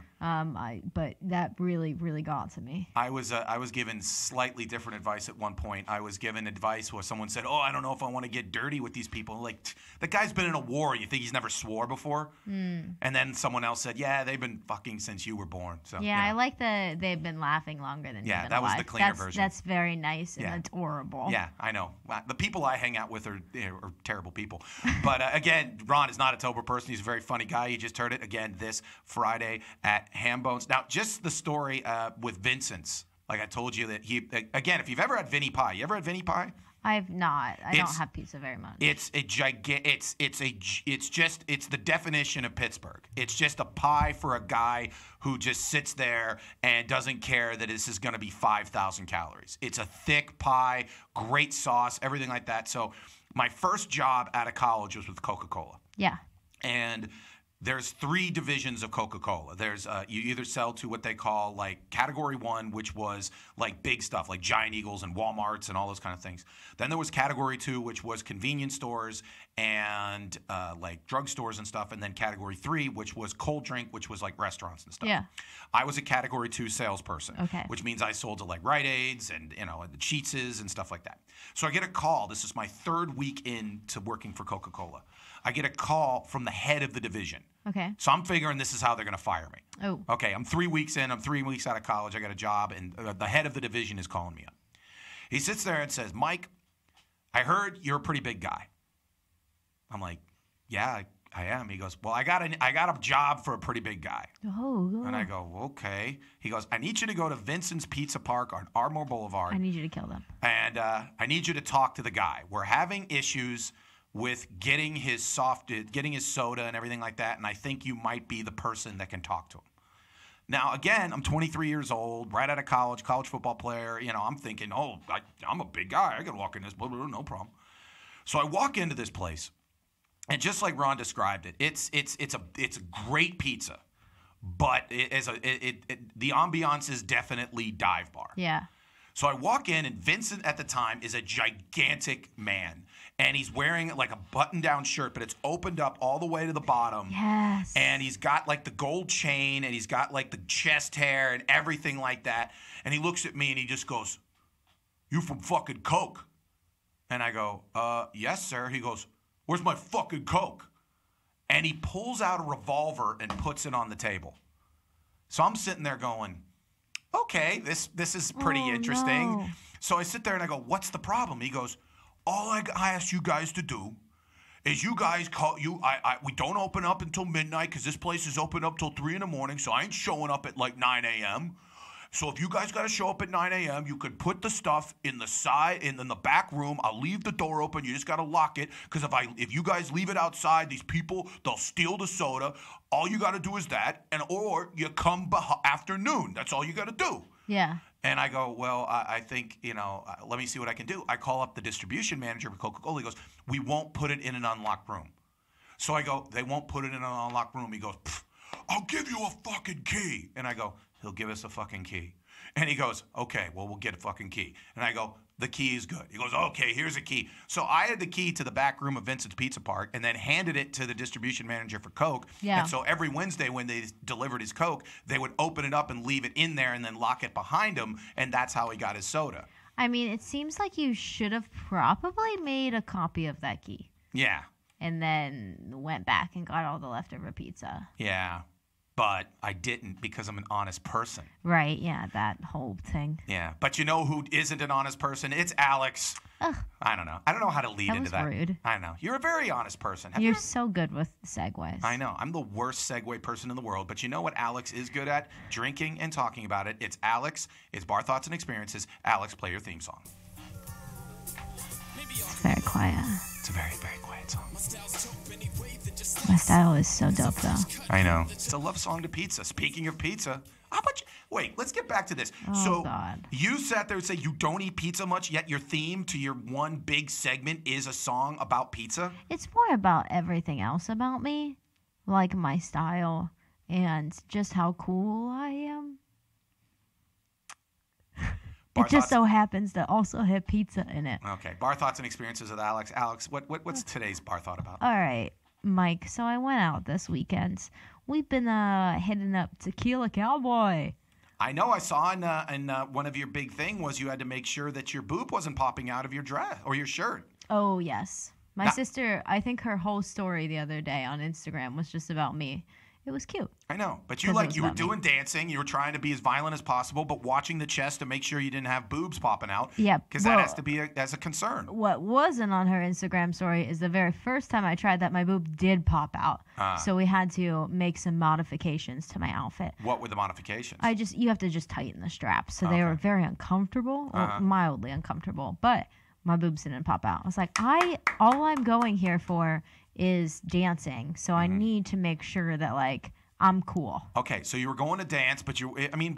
But that really, really got to me. I was given slightly different advice at one point. I was given advice where someone said, "Oh, I don't know if I want to get dirty with these people." Like, the guy's been in a war. You think he's never swore before? And then someone else said, "Yeah, they've been fucking since you were born." So yeah, I like they've been laughing longer than you've been alive. Was the cleaner version. That's very nice and adorable. Yeah, I know. The people I hang out with are terrible people. But again, Ron is not a terrible person. He's a very funny guy. You just heard it again this Friday at Ham Bones. Now, just the story with Vincent's. Like I told you that again, if you've ever had Vinnie Pie, you ever had Vinnie Pie? I've not. I don't have pizza very much. It's a it's the definition of Pittsburgh. It's just a pie for a guy who just sits there and doesn't care that this is going to be 5,000 calories. It's a thick pie, great sauce, everything like that. So my first job out of college was with Coca-Cola. Yeah. And there's 3 divisions of Coca-Cola. There's you either sell to what they call like Category 1, which was like big stuff like Giant Eagles and Walmarts and all those kind of things. Then there was Category 2, which was convenience stores and like drugstores and stuff. And then Category 3, which was cold drink, which was like restaurants and stuff. Yeah. I was a Category 2 salesperson, Okay. which means I sold to like Rite Aids and the Cheetses and stuff like that. So I get a call. This is my 3rd week into working for Coca-Cola. I get a call from the head of the division. Okay. So I'm figuring this is how they're going to fire me. Oh. Okay, I'm 3 weeks in. I'm 3 weeks out of college. I got a job, and the head of the division is calling me up. He sits there and says, Mike, I heard you're a pretty big guy. I'm like, yeah, I am. He goes, well, I got a job for a pretty big guy. Oh. And I go, okay. He goes, I need you to go to Vincent's Pizza Park on Ardmore Boulevard. I need you to kill them. And I need you to talk to the guy. We're having issues with getting his soda and everything like that, and I think you might be the person that can talk to him. Now, again, I'm 23 years old, right out of college football player. You know, I'm thinking, I'm a big guy. I can walk in this, blah, blah, blah, no problem. So I walk into this place, and just like Ron described it, it's a great pizza, but the ambiance is definitely dive bar. Yeah. So I walk in, and Vincent at the time is a gigantic man. And he's wearing like a button-down shirt, but it's opened up all the way to the bottom. Yes. And he's got like the gold chain, and he's got like the chest hair and everything like that. And he looks at me, and he just goes, "You from fucking Coke?" And I go, yes, sir. He goes, "Where's my fucking Coke?" And he pulls out a revolver and puts it on the table. So I'm sitting there going, okay, this is pretty interesting. No. So I sit there and I go, what's the problem? He goes, all I ask you guys to do is you guys call you. We don't open up until midnight because this place is open up till 3 in the morning. So I ain't showing up at like 9 a.m. So if you guys got to show up at 9 a.m., you could put the stuff in the side in the back room. I'll leave the door open. You just got to lock it because if you guys leave it outside, these people, they'll steal the soda. All you got to do is that, or you come afternoon. That's all you got to do. Yeah. And I go, well, I think, let me see what I can do. I call up the distribution manager for Coca-Cola. He goes, we won't put it in an unlocked room. So I go, they won't put it in an unlocked room. He goes, I'll give you a fucking key. And I go, he'll give us a fucking key. And he goes, okay, well, we'll get a fucking key. And I go, the key is good. He goes, okay, here's a key. So I had the key to the back room of Vincent's Pizza Park and then handed it to the distribution manager for Coke. Yeah. And so every Wednesday when they delivered his Coke, they would open it up and leave it in there and then lock it behind him. And that's how he got his soda. I mean, it seems like you should have probably made a copy of that key. Yeah. And then went back and got all the leftover pizza. Yeah. But I didn't because I'm an honest person. Right, yeah, that whole thing. Yeah. But you know who isn't an honest person? It's Alex. Ugh. I don't know. I don't know how to lead into that. That was rude. I know. You're a very honest person. You're so good with segues. I know. I'm the worst segue person in the world. But you know what Alex is good at? Drinking and talking about it. It's Alex. It's Bar Thoughts and Experiences. Alex, play your theme song. It's very quiet. It's a very, very quiet song. My style is so dope, though. I know. It's a love song to pizza. Speaking of pizza, how much? Wait, let's get back to this. Oh, so God. you sat there and say you don't eat pizza much, yet your theme to your one big segment is a song about pizza? It's more about everything else about me, like my style and just how cool I am. Bar It just Thoughts- so happens to also have pizza in it. Okay. Bar Thoughts and Experiences with Alex. Alex, what's today's bar thought about? All right, Mike. So I went out this weekend. We've been hitting up Tequila Cowboy. I know I saw in one of your big thing was you had to make sure that your boob wasn't popping out of your dress or your shirt. Oh, yes. My Now- sister, I think her whole story the other day on Instagram was just about me. It was cute. I know, but 'Cause it was you were about me. doing dancing. You were trying to be as violent as possible, but watching the chest to make sure you didn't have boobs popping out. Yeah, because that well- has to be as a concern. What wasn't on her Instagram story is the very first time I tried that, my boob did pop out. So we had to make some modifications to my outfit. What were the modifications? You have to just tighten the straps. So they were very uncomfortable, or mildly uncomfortable. But my boobs didn't pop out. I was like, all I'm going here for is dancing, so I need to make sure that like I'm cool. Okay, so you were going to dance, but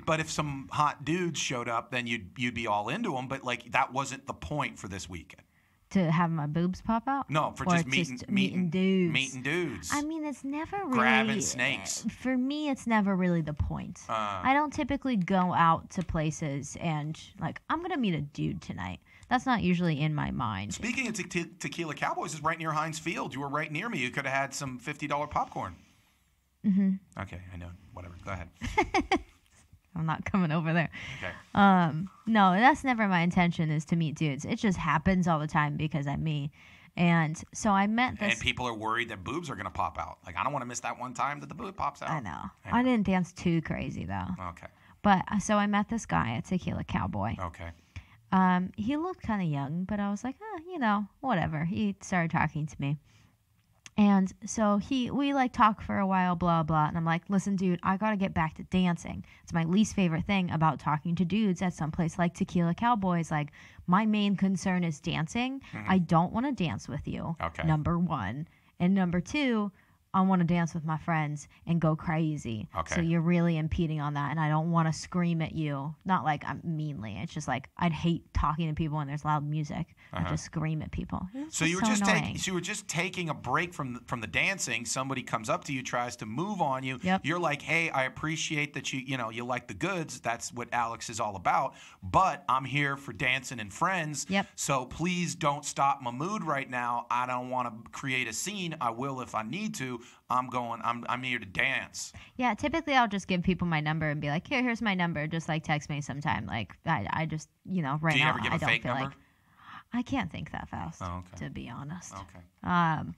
but if some hot dudes showed up, then you'd be all into them. But like that wasn't the point for this weekend. To have my boobs pop out? No, for just meeting dudes. Meeting dudes. I mean, it's never really grabbing snakes. For me, it's never really the point. I don't typically go out to places and like I'm gonna meet a dude tonight. That's not usually in my mind. Speaking of Tequila Cowboys, is right near Heinz Field. You were right near me. You could have had some $50 popcorn. Mm-hmm. Okay, I know. Whatever. Go ahead. I'm not coming over there. Okay. No, that's never my intention is to meet dudes. It just happens all the time because I'm me. And so I met this. And people are worried that boobs are going to pop out. Like, I don't want to miss that one time that the boob pops out. I know. I didn't dance too crazy, though. Okay. But so I met this guy at Tequila Cowboy. Okay. He looked kind of young, but I was like, whatever. He started talking to me. And so we like talk for a while, blah, blah. And I'm like, listen, dude, I got to get back to dancing. It's my least favorite thing about talking to dudes at some place like Tequila Cowboys. Like, my main concern is dancing. I don't want to dance with you, number one. And number two, I want to dance with my friends and go crazy. Okay. So you're really impeding on that. And I don't want to scream at you. Not like I'm meanly. It's just like I'd hate talking to people when there's loud music. I just scream at people. So you were just taking a break from the dancing. Somebody comes up to you, tries to move on you. Yep. You're like, hey, I appreciate that you like the goods. That's what Alex is all about. But I'm here for dancing and friends. Yep. So please don't stop my mood right now. I don't want to create a scene. I will if I need to. I'm here to dance. Yeah, typically I'll just give people my number and be like, here's my number. Just like text me sometime. Like I just, right now Do you ever give I a don't fake feel number? like I can't think that fast, okay. to be honest. Okay.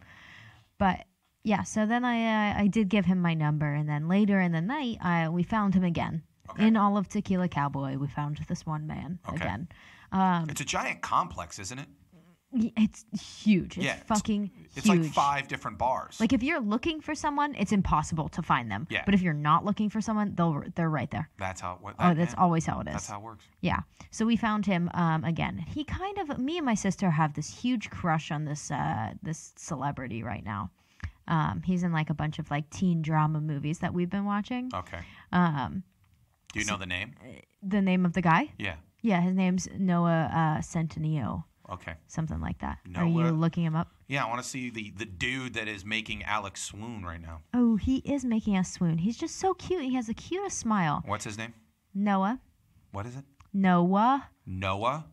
But yeah, so then I did give him my number, and then later in the night we found him again. Okay. In all of Tequila Cowboy, we found this one man again. It's a giant complex, isn't it? It's huge. It's fucking it's huge. like 5 different bars. Like if you're looking for someone, it's impossible to find them. Yeah. But if you're not looking for someone, they're right there. That's how. That's always how it is. That's how it works. Yeah. So we found him again. He me and my sister have this huge crush on this celebrity right now. He's in like a bunch of like teen drama movies that we've been watching. Okay. Do you know the name? The name of the guy? Yeah. Yeah, his name's Noah Centineo. Okay. Something like that. Noah. Are you looking him up? Yeah, I want to see the dude that is making Alex swoon right now. Oh, he is making us swoon. He's just so cute. He has the cutest smile. What's his name? Noah. What is it? Noah. Noah?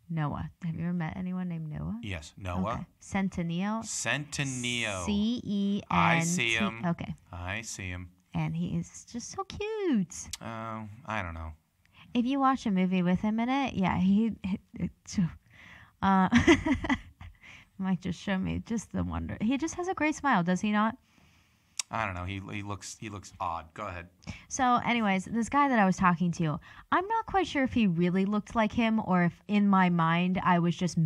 Noah. Have you ever met anyone named Noah? Yes, Noah. Okay. Centineo. Centineo. C-E-N-T. I see him. Okay. I see him. And he is just so cute. Oh, I don't know. If you watch a movie with him in it, yeah, Mike just showed me just the wonder. He just has a great smile, does he not? I don't know. He looks odd. Go ahead. So, anyways, this guy that I was talking to, I'm not quite sure if he really looked like him or if in my mind I was just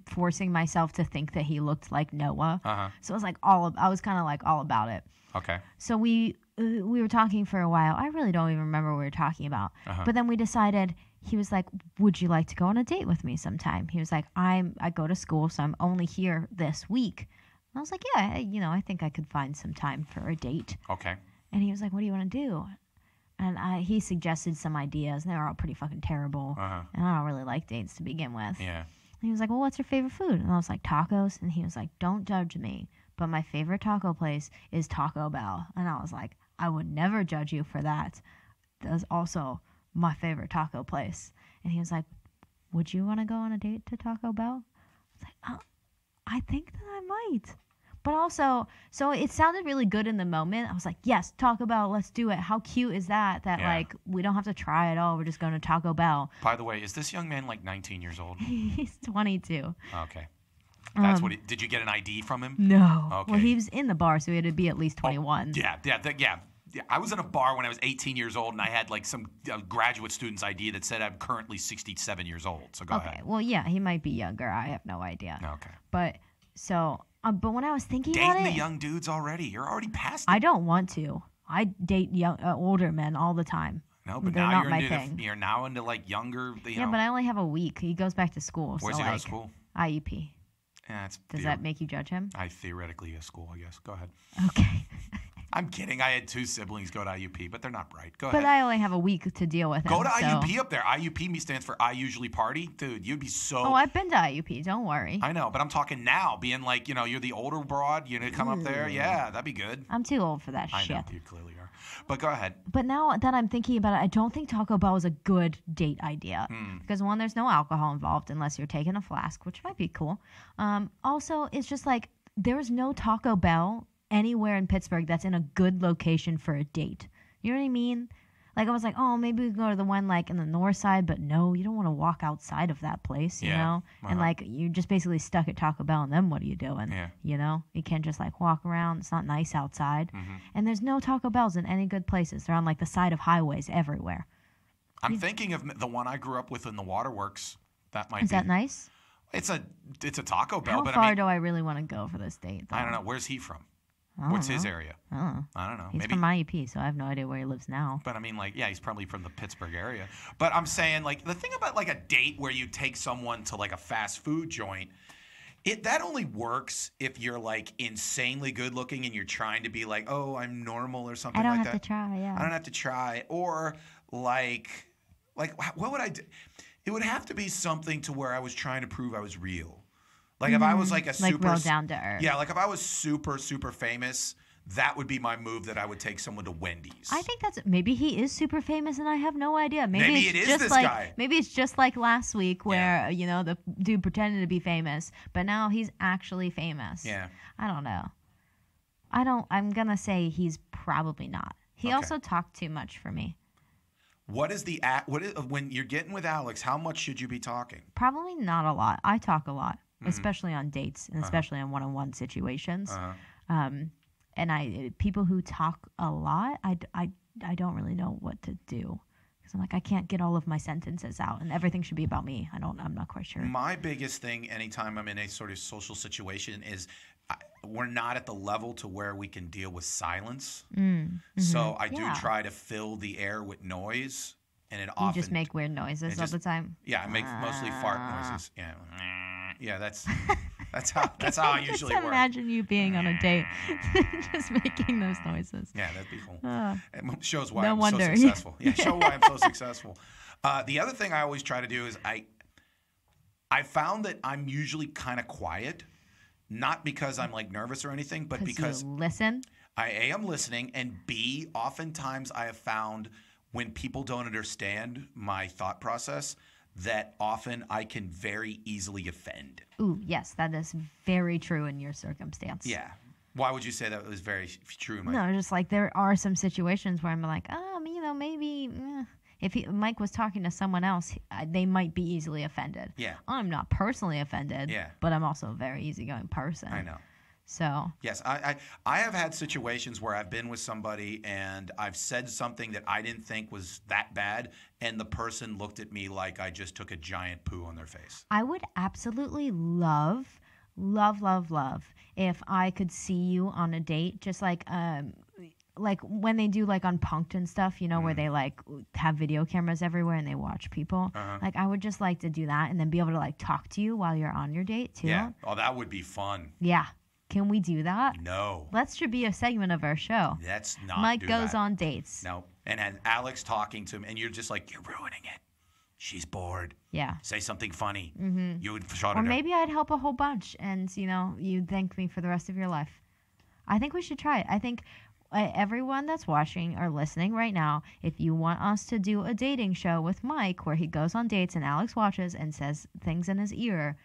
forcing myself to think that he looked like Noah. So it was like I was kind of like all about it. Okay. So we were talking for a while. I really don't even remember what we were talking about. But then we decided. He was like, would you like to go on a date with me sometime? He was like, I go to school, so I'm only here this week. And I was like, yeah, I think I could find some time for a date. Okay. And he was like, what do you want to do? And he suggested some ideas, and they were all pretty fucking terrible. And I don't really like dates to begin with. Yeah. And he was like, well, what's your favorite food? And I was like, tacos. And he was like, don't judge me, but my favorite taco place is Taco Bell. And I was like, I would never judge you for that. That's also my favorite taco place. And he was like, would you want to go on a date to Taco Bell? I was like, I think that I might. But also, so it sounded really good in the moment. I was like, yes, Taco Bell, let's do it. How cute is that? Like, we don't have to try at all. We're just going to Taco Bell. By the way, is this young man like 19 years old? He's 22. Okay. That's what did you get an ID from him? No. Okay. Well, he was in the bar, so he had to be at least 21. Yeah. I was in a bar when I was 18 years old, and I had like some graduate student's ID that said I'm currently 67 years old. So go ahead. Okay. Well, yeah, he might be younger. I have no idea. Okay. But but when I was thinking about dating it, the young dudes already. You're already past it. I don't want to. I date older men all the time. No, but They're now not you're my into thing. you're now into like younger. Yeah, but I only have a week. He goes back to school. Where's so he go to like, school? IUP. Yeah, it's Does that make you judge him? I theoretically a school, I guess. Go ahead. Okay. I'm kidding. I had 2 siblings go to IUP, but they're not bright. Go But ahead. I only have a week to deal with him. Go to so. IUP up there. IUP stands for I usually party. Dude, you'd be so... Oh, I've been to IUP. Don't worry. I know, but I'm talking now, being like, you're the older broad. You know, come up there. Yeah, that'd be good. I'm too old for that I shit. know, you clearly are. But go ahead. But now that I'm thinking about it, I don't think Taco Bell is a good date idea. Because one, there's no alcohol involved unless you're taking a flask, which might be cool. Also, it's just like there's no Taco Bell anywhere in Pittsburgh that's in a good location for a date. You know what I mean? Like I was like, oh, maybe we can go to the one like in the north side, but no, you don't want to walk outside of that place, you know? And like you're just basically stuck at Taco Bell, and then what are you doing? Yeah. You know? You can't just like walk around. It's not nice outside. And there's no Taco Bells in any good places. They're on like the side of highways everywhere. I'm thinking of the one I grew up with in the Waterworks. That might Is be. that nice? It's a Taco Bell, How but far I mean, do I really want to go for this date? Though? I don't know. Where's he from? I don't What's his know. area? Oh. I don't know. He's Maybe. from IUP, so I have no idea where he lives now. But I mean, like, yeah, he's probably from the Pittsburgh area. But I'm saying, like, the thing about like a date where you take someone to like a fast food joint, that only works if you're like insanely good looking and you're trying to be like, oh, I'm normal or something I don't like have that. to try, yeah. I don't have to try. Or like what would I do? It would have to be something to where I was trying to prove I was real. Like if I was like a like super real down to earth. Yeah, like if I was super, super famous, that would be my move, that I would take someone to Wendy's. I think maybe he is super famous and I have no idea. Maybe it's it is just this like, guy. Maybe it's just like last week where, the dude pretended to be famous, but now he's actually famous. Yeah. I don't know. I'm going to say he's probably not. He Okay. also talked too much for me. When you're getting with Alex, how much should you be talking? Probably not a lot. I talk a lot, especially on dates and especially in one-on-one situations. And people who talk a lot, I don't really know what to do. Because I'm like, I can't get all of my sentences out, and everything should be about me. I'm not quite sure. My biggest thing anytime I'm in a sort of social situation is we're not at the level to where we can deal with silence. So I do try to fill the air with noise, and it You often just make weird noises all the time. Yeah, I make mostly fart noises. Yeah, that's how I usually Just work. imagine you being on a date, just making those noises. Yeah, that'd be cool. It shows why no I'm wonder. so successful. Yeah, show why I'm so successful. The other thing I always try to do is I found that I'm usually kind of quiet, not because I'm like nervous or anything, but because you listen. I am listening, and B, oftentimes I have found when people don't understand my thought process, that often I can very easily offend. Ooh, yes, that is very true in your circumstance. Yeah. Why would you say that was very true in my... No, just like there are some situations where I'm like, maybe if Mike was talking to someone else, they might be easily offended. Yeah. I'm not personally offended, but I'm also a very easygoing person. I know. So yes, I have had situations where I've been with somebody and I've said something that I didn't think was that bad, and the person looked at me like I just took a giant poo on their face. I would absolutely love if I could see you on a date, just like when they do like on Punk'd and stuff, where they like have video cameras everywhere and they watch people. Like I would just like to do that and then be able to like talk to you while you're on your date too. Yeah. Oh, that would be fun. Yeah. Can we do that? No. That should be a segment of our show. Let's not Mike do goes that. on dates. No. And Alex talking to him, and you're just like, you're ruining it. She's bored. Yeah. Say something funny. Mm-hmm. You would shut Or her. maybe I'd help a whole bunch, and you'd thank me for the rest of your life. I think we should try it. I think everyone that's watching or listening right now, if you want us to do a dating show with Mike where he goes on dates and Alex watches and says things in his ear,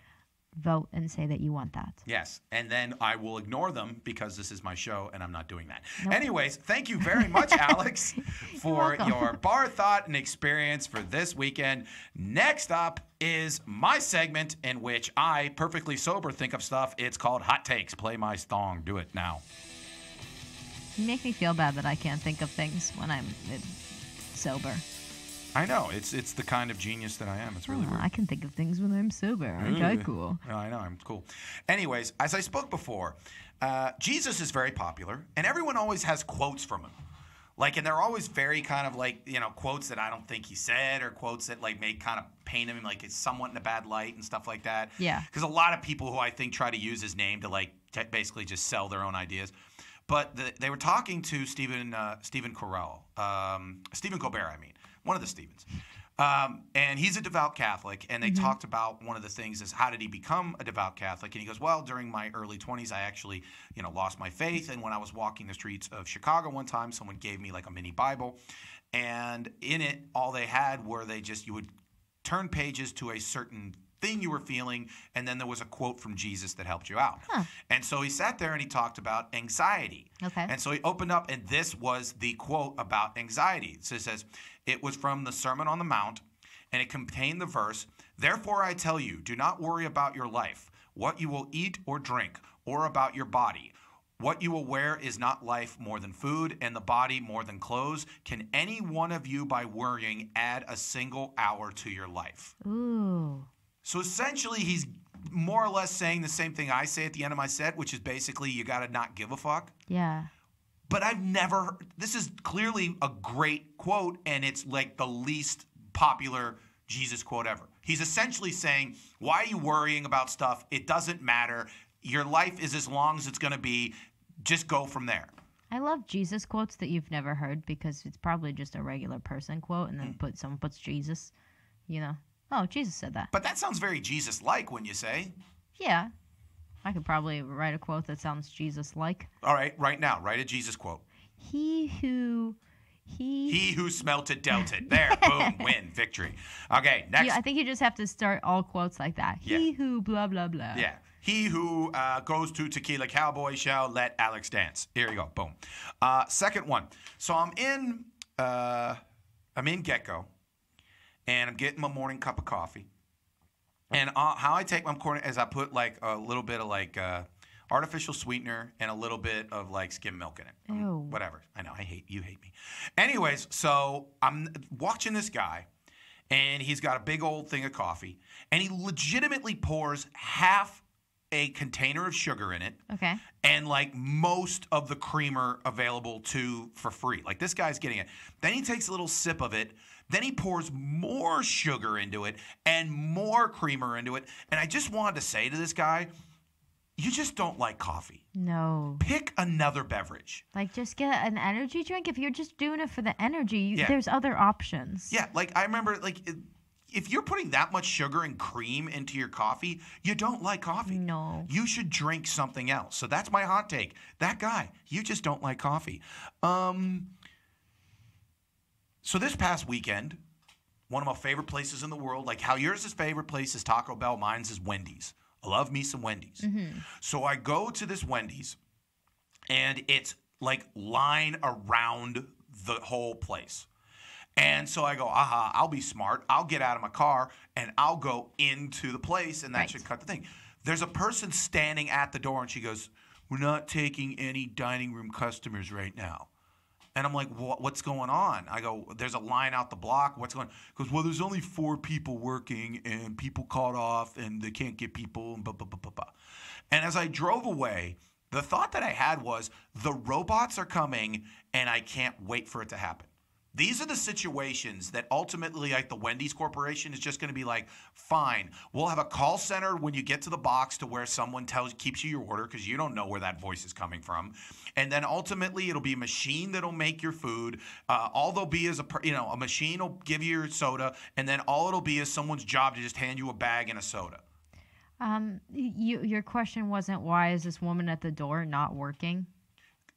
vote and say that you want that. Yes, and then I will ignore them because this is my show and I'm not doing that. Nope. Anyways, thank you very much, Alex, for welcome. your bar thought and experience for this weekend. Next up is my segment in which I, perfectly sober, think of stuff. It's called Hot Takes. Play my song. Do it now. You make me feel bad that I can't think of things when I'm sober. I know. It's the kind of genius that I am. It's really weird. I can think of things when I'm sober. Aren't I cool? No, I know. I'm cool. Anyways, as I spoke before, Jesus is very popular, and everyone always has quotes from him. Like, and they're always very kind of like, quotes that I don't think he said, or quotes that like make kind of paint him like it's somewhat in a bad light and stuff like that. Yeah. Because a lot of people who I think try to use his name to like basically just sell their own ideas. But they were talking to Stephen Colbert, I mean, one of the Stevens. And he's a devout Catholic, and they talked about one of the things is how did he become a devout Catholic? And he goes, well, during my early 20s, I actually, lost my faith. And when I was walking the streets of Chicago one time, someone gave me like a mini Bible. And in it, all they had were you would turn pages to a certain thing you were feeling, and then there was a quote from Jesus that helped you out. Huh. And so he sat there and he talked about anxiety. Okay. And so he opened up, and this was the quote about anxiety. So it says, it was from the Sermon on the Mount, and it contained the verse, "Therefore I tell you, do not worry about your life, what you will eat or drink, or about your body. What you will wear is not life more than food, and the body more than clothes. Can any one of you, by worrying, add a single hour to your life?" Ooh. So essentially, he's more or less saying the same thing I say at the end of my set, which is basically you got to not give a fuck. Yeah. But I've never – this is clearly a great quote, and it's like the least popular Jesus quote ever. He's essentially saying, why are you worrying about stuff? It doesn't matter. Your life is as long as it's going to be. Just go from there. I love Jesus quotes that you've never heard because it's probably just a regular person quote, and then someone puts Jesus, Oh, Jesus said that. But that sounds very Jesus-like when you say. Yeah. I could probably write a quote that sounds Jesus-like. All right, right now, write a Jesus quote. He who smelt it dealt it. There, boom, win, victory. Okay, next. Yeah, I think you just have to start all quotes like that. Yeah. He who blah, blah, blah. Yeah. He who goes to Tequila Cowboy shall let Alex dance. Here you go, boom. Second one. So I'm in Gecko, and I'm getting my morning cup of coffee. And how I take my morning is I put like a little bit of like artificial sweetener and a little bit of like skim milk in it. Ew. Whatever. I know. You hate me. Anyways, so I'm watching this guy, and he's got a big old thing of coffee, and he legitimately pours half a container of sugar in it. Okay. And like most of the creamer available for free. Like this guy's getting it. Then he takes a little sip of it. Then he pours more sugar into it and more creamer into it. And I just wanted to say to this guy, you just don't like coffee. No. Pick another beverage. Like, just get an energy drink. If you're just doing it for the energy, Yeah. there's other options. Yeah, like I remember, like if you're putting that much sugar and cream into your coffee, you don't like coffee. No. You should drink something else. So that's my hot take. That guy, you just don't like coffee. So this past weekend, one of my favorite places in the world, like how yours' favorite place is Taco Bell, mine's is Wendy's. I love me some Wendy's. Mm-hmm. So I go to this Wendy's, and it's like line around the whole place. And so I go, I'll be smart. I'll get out of my car, and I'll go into the place, and that Right. should cut the thing. There's a person standing at the door, and she goes, "We're not taking any dining room customers right now." And I'm like, what's going on? I go, there's a line out the block. What's going on? He goes, well, there's only 4 people working, and people caught off, and they can't get people, and blah, blah, blah, blah, blah. And as I drove away, the thought that I had was, the robots are coming, and I can't wait for it to happen. These are the situations that ultimately, like the Wendy's Corporation is just going to be like, fine, we'll have a call center when you get to the box to where someone keeps you your order because you don't know where that voice is coming from. And then ultimately, it'll be a machine that'll make your food. All there'll be is a machine will give you your soda, and then all it'll be is someone's job to just hand you a bag and a soda. Your question wasn't, why is this woman at the door not working?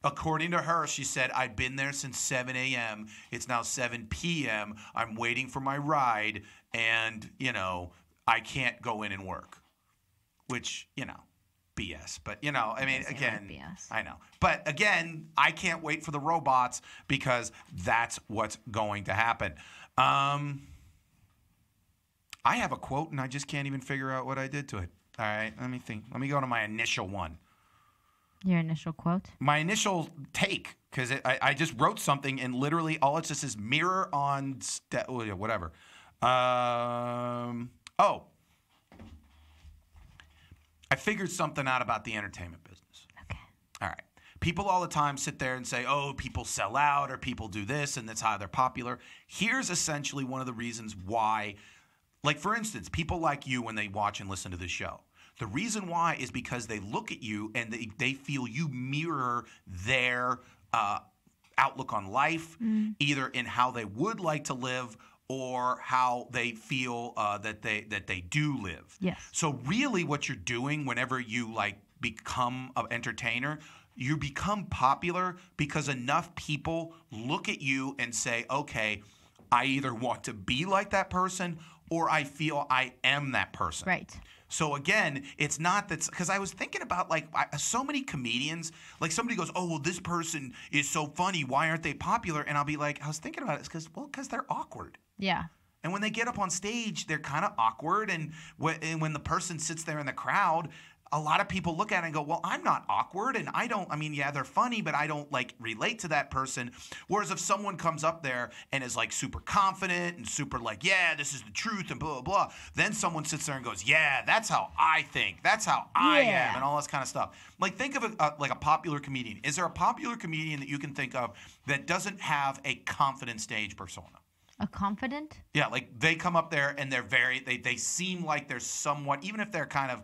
According to her, she said, I've been there since 7 a.m. It's now 7 p.m. I'm waiting for my ride, and, I can't go in and work. Which, BS. But, I mean, again, BS. I know. But, again, I can't wait for the robots because that's what's going to happen. I have a quote, and I just can't even figure out what I did to it. All right, let me think. Let me go to my initial one. Your initial quote? My initial take, because I just wrote something, and literally all it just says mirror on whatever. I figured something out about the entertainment business. Okay. All right. People all the time sit there and say, oh, people sell out or people do this and that's how they're popular. Here's essentially one of the reasons why. Like, for instance, people like you when they watch and listen to this show. The reason why is because they look at you and they feel you mirror their outlook on life, either in how they would like to live or how they feel that they do live. Yes. So really what you're doing whenever you like become an entertainer, you become popular because enough people look at you and say, okay, I either want to be like that person or I feel I am that person. Right. So again, it's not that, because I was thinking about like so many comedians, like somebody goes, oh, well, this person is so funny. Why aren't they popular? And I'll be like, I was thinking about it. It's because they're awkward. Yeah. And when they get up on stage, they're kind of awkward. And when the person sits there in the crowd, a lot of people look at it and go, well, I'm not awkward. And yeah, they're funny, but I don't like relate to that person. Whereas if someone comes up there and is like super confident and super like, yeah, this is the truth and blah, blah, blah. Then someone sits there and goes, yeah, that's how I think. That's how I am and all this kind of stuff. Like think of like a popular comedian. Is there a popular comedian that you can think of that doesn't have a confident stage persona? A confident? Yeah, like they come up there and they seem like they're somewhat, even if they're kind of,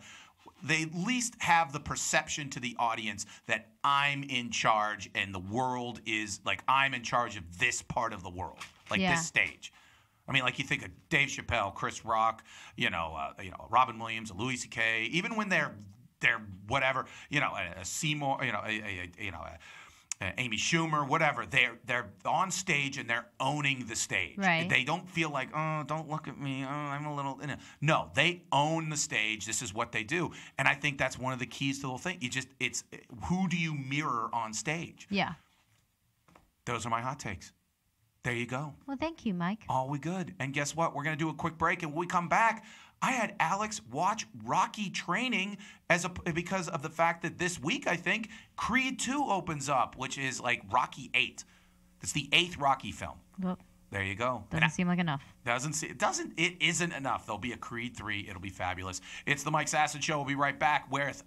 they at least have the perception to the audience that I'm in charge and the world is like I'm in charge of this part of the world, like this stage. I mean, like you think of Dave Chappelle, Chris Rock, Robin Williams, Louis C.K. Even when they're whatever, a Seymour, Amy Schumer, whatever. They're on stage and they're owning the stage. Right. They don't feel like, oh, don't look at me. Oh, I'm a little. No, they own the stage. This is what they do, and I think that's one of the keys to the whole thing. It's who do you mirror on stage? Yeah. Those are my hot takes. There you go. Well, thank you, Mike. All we good. And guess what? We're gonna do a quick break, and when we come back, I had Alex watch Rocky training because of the fact that this week, I think, Creed 2 opens up, which is like Rocky 8. It's the 8th Rocky film. Well, there you go. doesn't seem like enough. It isn't enough. There'll be a Creed 3. It'll be fabulous. It's the Mike Sasson Show. We'll be right back with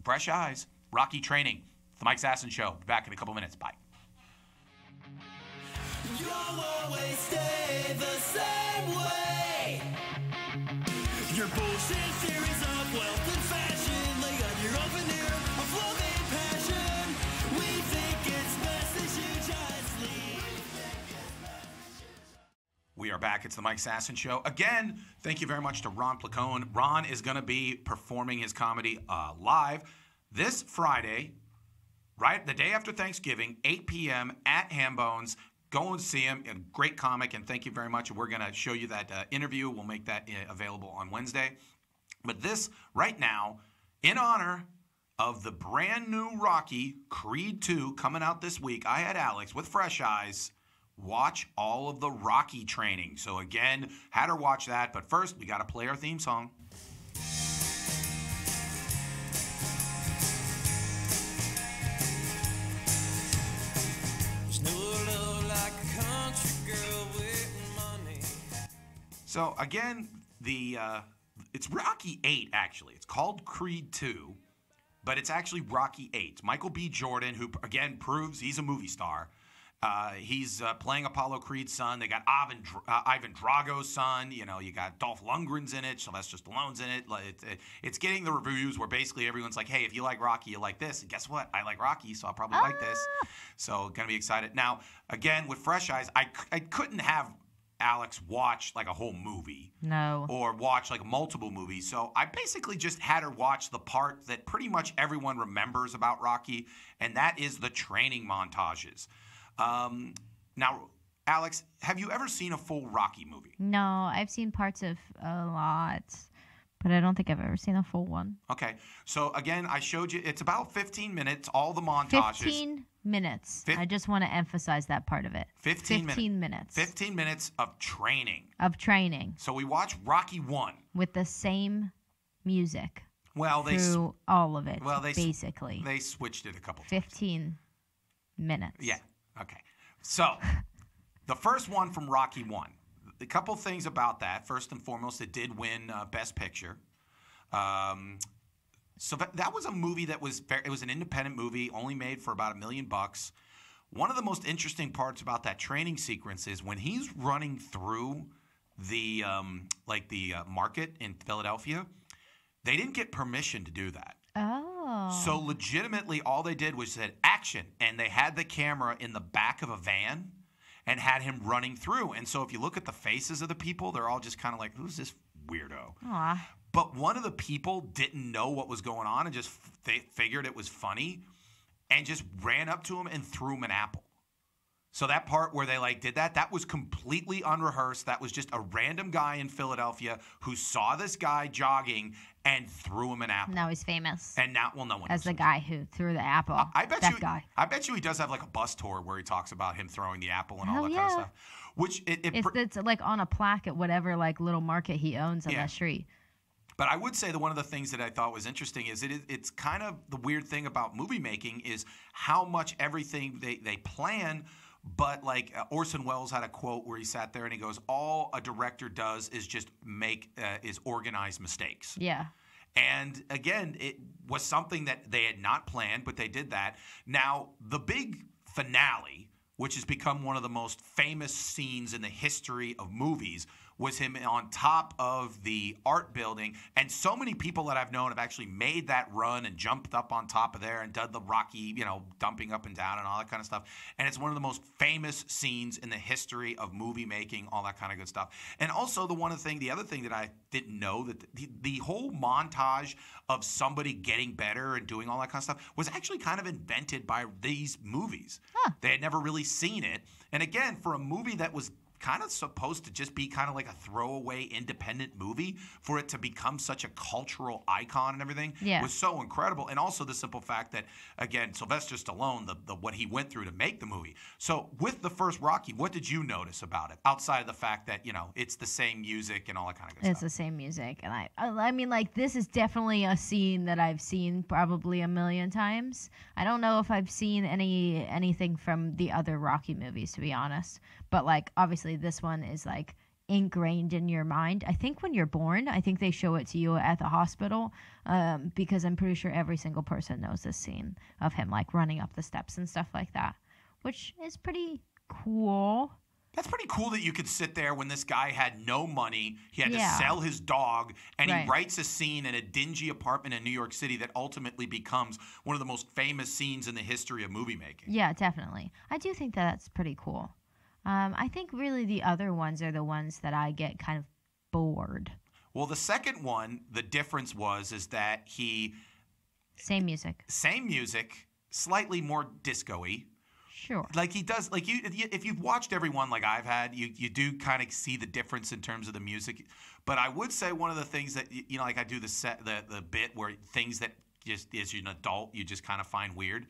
Fresh Eyes, Rocky training. It's the Mike Sasson Show. Be back in a couple minutes. Bye. You'll always stay the same way. Your bullshit theories of wealth and fashion lay on your own veneer of love and passion. We think it's best that you just leave. We are back. It's the Mike Sasson Show. Again, thank you very much to Ron Placone. Ron is going to be performing his comedy live this Friday, right the day after Thanksgiving, 8 p.m. at Hambones. Go and see him. A great comic, and thank you very much. We're going to show you that interview. We'll make that available on Wednesday. But this, right now, in honor of the brand new Rocky, Creed 2, coming out this week, I had Alex with Fresh Eyes watch all of the Rocky training. So again, had her watch that. But first, we got to play our theme song. So again, it's Rocky 8 actually. It's called Creed 2, but it's actually Rocky 8. Michael B. Jordan, who again proves he's a movie star. He's playing Apollo Creed's son. They got Ivan Drago's son. You got Dolph Lundgren's in it. Sylvester Stallone's in it. It's getting the reviews where basically everyone's like, hey, if you like Rocky, you like this. And guess what? I like Rocky, so I'll probably like this. So going to be excited. Now, again, with Fresh Eyes, I couldn't have Alex watch like a whole movie. No. Or watch like multiple movies. So I basically just had her watch the part that pretty much everyone remembers about Rocky, and that is the training montages. Now, Alex, have you ever seen a full Rocky movie? No, I've seen parts of a lot, but I don't think I've ever seen a full one. Okay. So again, I showed you, it's about 15 minutes, all the montages. 15 minutes. I just want to emphasize that part of it. 15 minutes. 15 minutes of training. So we watch Rocky 1. With the same music. Well, through all of it, basically. They switched it a couple 15 minutes. Yeah. Okay. So, the first one from Rocky 1. A couple things about that. First and foremost, it did win Best Picture. So that was a movie that was it was an independent movie, only made for about $1 million. One of the most interesting parts about that training sequence is when he's running through the market in Philadelphia, they didn't get permission to do that. Oh. So legitimately, all they did was said action, and they had the camera in the back of a van and had him running through. And so if you look at the faces of the people, they're all just kind of like, who's this weirdo? Aw. But one of the people didn't know what was going on and just figured it was funny and just ran up to him and threw him an apple. So that part where they did that was completely unrehearsed. That was just a random guy in Philadelphia who saw this guy jogging and threw him an apple. Now he's famous. And now, no one as knows the guy who threw the apple. I bet you he does have a bus tour where he talks about him throwing the apple and all that kind of stuff. Which it's on a plaque at whatever little market he owns on that street. But I would say that one of the things that I thought was interesting is it's kind of the weird thing about movie making is how much everything they plan. But Orson Welles had a quote where he sat there and he goes, all a director does is just is organize mistakes. Yeah. And again, it was something that they had not planned, but they did that. Now, the big finale, which has become one of the most famous scenes in the history of movies, was him on top of the art building. And so many people that I've known have actually made that run and jumped up on top of there and done the Rocky, dumping up and down and all that kind of stuff. And it's one of the most famous scenes in the history of movie making, all that kind of good stuff. And also the other thing that I didn't know, that the whole montage of somebody getting better and doing all that kind of stuff was actually kind of invented by these movies. Huh. They had never really seen it. And again, for a movie that was kind of supposed to just be kind of like a throwaway independent movie, for it to become such a cultural icon and everything was so incredible. And also the simple fact that, again, Sylvester Stallone, the what he went through to make the movie. So with the first Rocky, what did you notice about it outside of the fact that it's the same music and all that kind of good stuff? It's the same music, and I mean, this is definitely a scene that I've seen probably 1 million times. I don't know if I've seen anything from the other Rocky movies, to be honest, but obviously this one is ingrained in your mind. I think when you're born, I think they show it to you at the hospital, because I'm pretty sure every single person knows this scene of him running up the steps and stuff like that, which is pretty cool. That's pretty cool that you could sit there when this guy had no money. He had to sell his dog, and he writes a scene in a dingy apartment in New York City that ultimately becomes one of the most famous scenes in the history of movie making. Yeah, definitely. I do think that's pretty cool. I think really the other ones are the ones that I get kind of bored. Well, the second one, the difference is that Same music, slightly more disco-y. Sure. He does, if you've watched every one like I've had, you do kind of see the difference in terms of the music. But I would say one of the things that, I do the bit where things that just as an adult you just kind of find weird.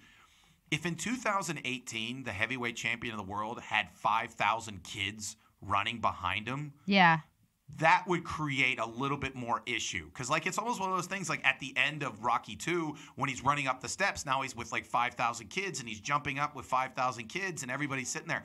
If in 2018 the heavyweight champion of the world had 5,000 kids running behind him, that would create a little bit more issue. Because it's almost one of those things at the end of Rocky 2 when he's running up the steps, now he's with 5,000 kids and he's jumping up with 5,000 kids and everybody's sitting there.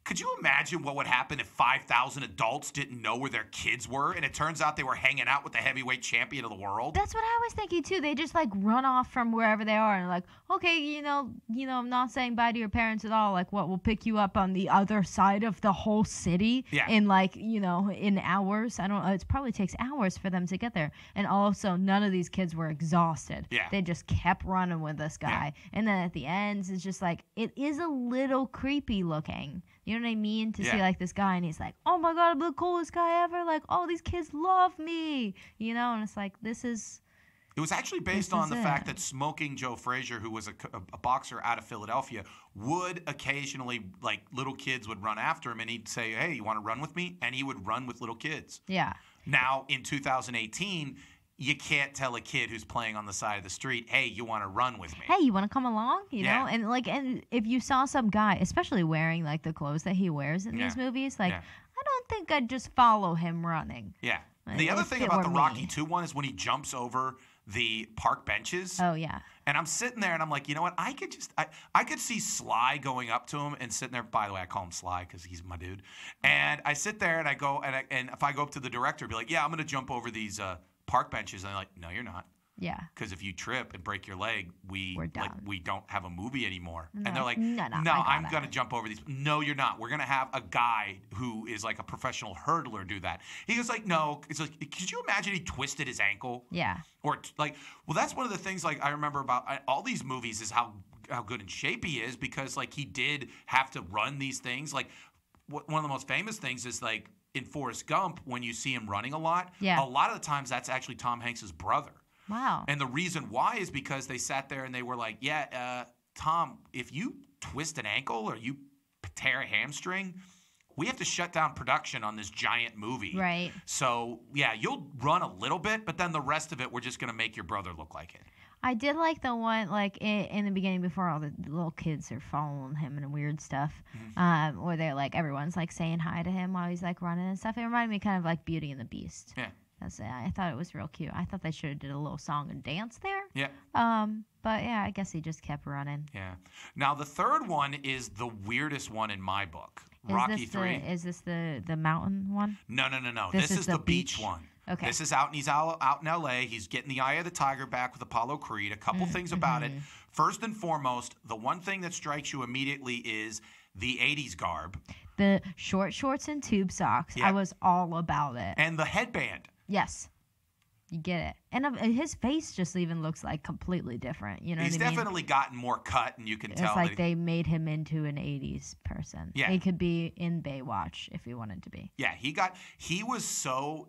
Could you imagine what would happen if 5,000 adults didn't know where their kids were, and it turns out they were hanging out with the heavyweight champion of the world? That's what I was thinking too. They just run off from wherever they are and okay, I'm not saying bye to your parents at all. What, we'll pick you up on the other side of the whole city in in hours. I don't know. It probably takes hours for them to get there. And also, none of these kids were exhausted. Yeah. They just kept running with this guy. Yeah. And then at the end, it's just it is a little creepy looking. You know what I mean? To see this guy and he's oh my God, I'm the coolest guy ever. All these kids love me. And it's this is. It was actually based on the fact that Smoking Joe Frazier, who was a boxer out of Philadelphia, would occasionally, little kids would run after him and he'd say, hey, you want to run with me? And he would run with little kids. Yeah. Now, in 2018, you can't tell a kid who's playing on the side of the street, hey, you want to run with me? Hey, you want to come along? You know? And if you saw some guy, especially wearing the clothes that he wears in these movies, I don't think I'd just follow him running. Yeah. The other thing about the Rocky 2 one is when he jumps over the park benches. Oh, yeah. And I'm sitting there and I'm you know what? I could see Sly going up to him and sitting there. By the way, I call him Sly because he's my dude. And I sit there and I go and if I go up to the director, be yeah, I'm going to jump over these park benches. And they're no, you're not. Yeah. Because if you trip and break your leg, We're done. we don't have a movie anymore. And And they're like, no, no, I I'm got going to it. jump over these. No, you're not. We're going to have a guy who is like a professional hurdler do that. He goes like, no. It's like, could you imagine he twisted his ankle? Yeah. Or like, well, that's one of the things like I remember about all these movies is how good in shape he is because like he did have to run these things. Like one of the most famous things is like in Forrest Gump when you see him running a lot. Yeah. A lot of the times that's actually Tom Hanks's brother. Wow. And the reason why is because they sat there and they were like, yeah, Tom, if you twist an ankle or you tear a hamstring, we have to shut down production on this giant movie. Right. So, yeah, you'll run a little bit, but then the rest of it, we're just going to make your brother look like it. I did like the one, like, in the beginning before all the little kids are following him and weird stuff, where they're, like, everyone's, like, saying hi to him while he's, like, running and stuff. It reminded me kind of like Beauty and the Beast. Yeah. I thought it was real cute. I thought they should have did a little song and dance there. Yeah. But, yeah, I guess he just kept running. Yeah. Now, the third one is the weirdest one in my book. Rocky 3. Is this the mountain one? No. This This is is the the beach beach. one. Okay. This is he's out in L.A. He's getting the Eye of the Tiger back with Apollo Creed. A couple things about it. First and foremost, the one thing that strikes you immediately is the 80s garb. The short shorts and tube socks. Yeah. I was all about it. And the headband. Yes. You get it. And his face just even looks like completely different. You know He's what I mean? definitely gotten more cut, and you can It's tell like that they made him into an 80s person. Yeah. He could be in Baywatch if he wanted to be. he was so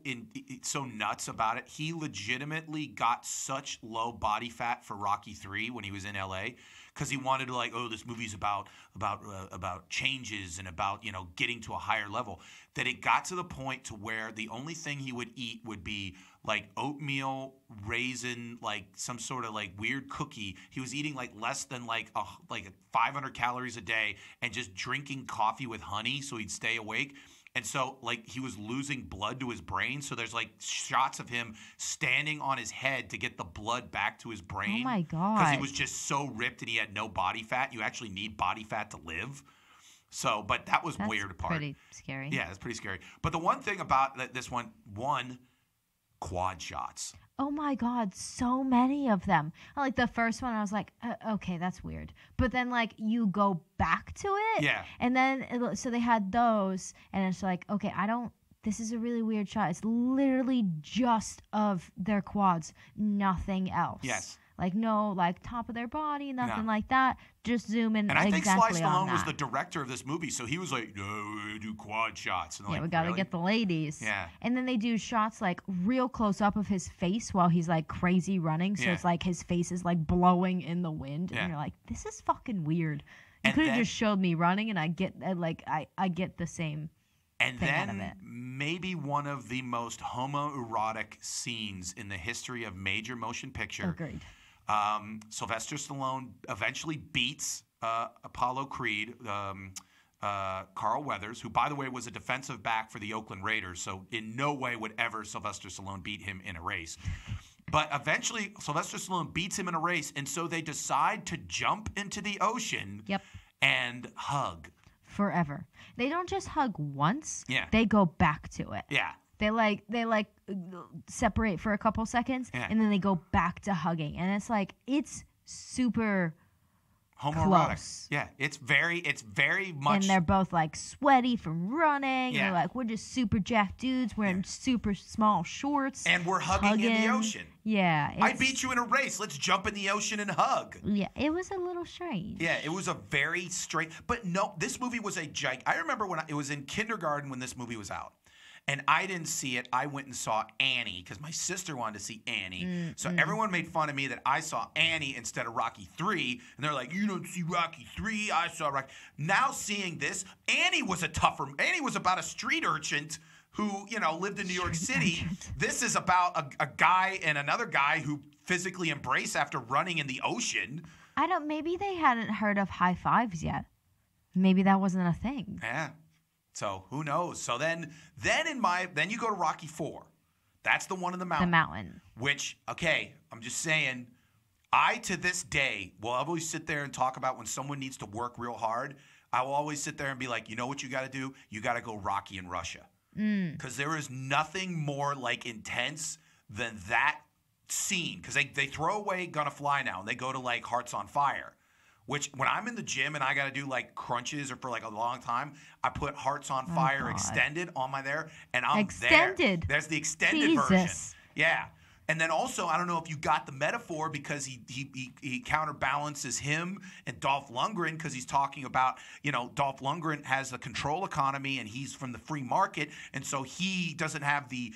nuts about it. He legitimately got such low body fat for Rocky 3 when he was in LA because he wanted to like, oh, this movie's about changes and about, getting to a higher level, that it got to the point to where the only thing he would eat would be like oatmeal, raisin, like some sort of like weird cookie. He was eating like less than like 500 calories a day and just drinking coffee with honey so he'd stay awake. And so like he was losing blood to his brain. So there's like shots of him standing on his head to get the blood back to his brain. Oh my God. Because he was just so ripped and he had no body fat. You actually need body fat to live. So, but that was That's weird part. pretty scary. Yeah, it's pretty scary. But the one thing about this one, quad shots. Oh my God, so many of them. Like the first one, I was like, okay, that's weird. But then like you go back to it. Yeah. And then, so they had those, and it's like, okay, this is a really weird shot. It's literally just of their quads, nothing else. Yes. Like no, like top of their body, nothing No. like that. Just zoom in And I think exactly Sly on Stallone was that. the director of this movie, so he was like, no, we do quad shots. And Yeah, like, we gotta really? get the ladies. Yeah. And then they do shots like real close up of his face while he's like crazy running. So Yeah. it's like his face is like blowing in the wind. Yeah. And you're like, this is fucking weird. You And could have then- just showed me running and I get I get the same. And thing out of then it. maybe one of the most homoerotic scenes in the history of major motion picture. Agreed. Sylvester Stallone eventually beats Apollo Creed, Carl Weathers, who, by the way, was a defensive back for the Oakland Raiders. So in no way would ever Sylvester Stallone beat him in a race. But eventually, Sylvester Stallone beats him in a race, and so they decide to jump into the ocean Yep. and hug. Forever. They don't just hug once. Yeah. They go back to it. Yeah. They separate for a couple seconds Yeah. and then they go back to hugging. And it's like it's super Homoerotic. close. Yeah. It's very much. And they're both like sweaty from running. Yeah. They're like, we're just super jacked dudes wearing super small shorts. and we're hugging in the ocean. Yeah. I it's- beat you in a race. Let's jump in the ocean and hug. Yeah, it was a little strange. Yeah, it was a very straight. But no, this movie was a I remember when it was in kindergarten when this movie was out. And I didn't see it. I went and saw Annie because my sister wanted to see Annie. So everyone made fun of me that I saw Annie instead of Rocky 3. And they're like, you don't see Rocky 3. I saw Rocky. Now seeing this, Annie was about a street urchin who, lived in New York City. This is about a guy and another guy who physically embrace after running in the ocean. Maybe they hadn't heard of high fives yet. Maybe that wasn't a thing. Yeah. So who knows? So then you go to Rocky 4. That's the one in the mountain. The mountain. Which, okay, I'm just saying, I to this day will always sit there and talk about when someone needs to work real hard. I will always sit there and be like, you know what you got to do? You got to go Rocky in Russia. Because there is nothing more like intense than that scene, because they throw away Gonna Fly now and they go to like Hearts on Fire, which when I'm in the gym and I got to do like crunches or for like a long time, I put Hearts on Fire God. Extended on my there, and I'm Extended. there. There's the extended Jesus. version. Yeah. And then also, I don't know if you got the metaphor, because he counterbalances him and Dolph Lundgren, because he's talking about, Dolph Lundgren has a control economy and he's from the free market, and so he doesn't have the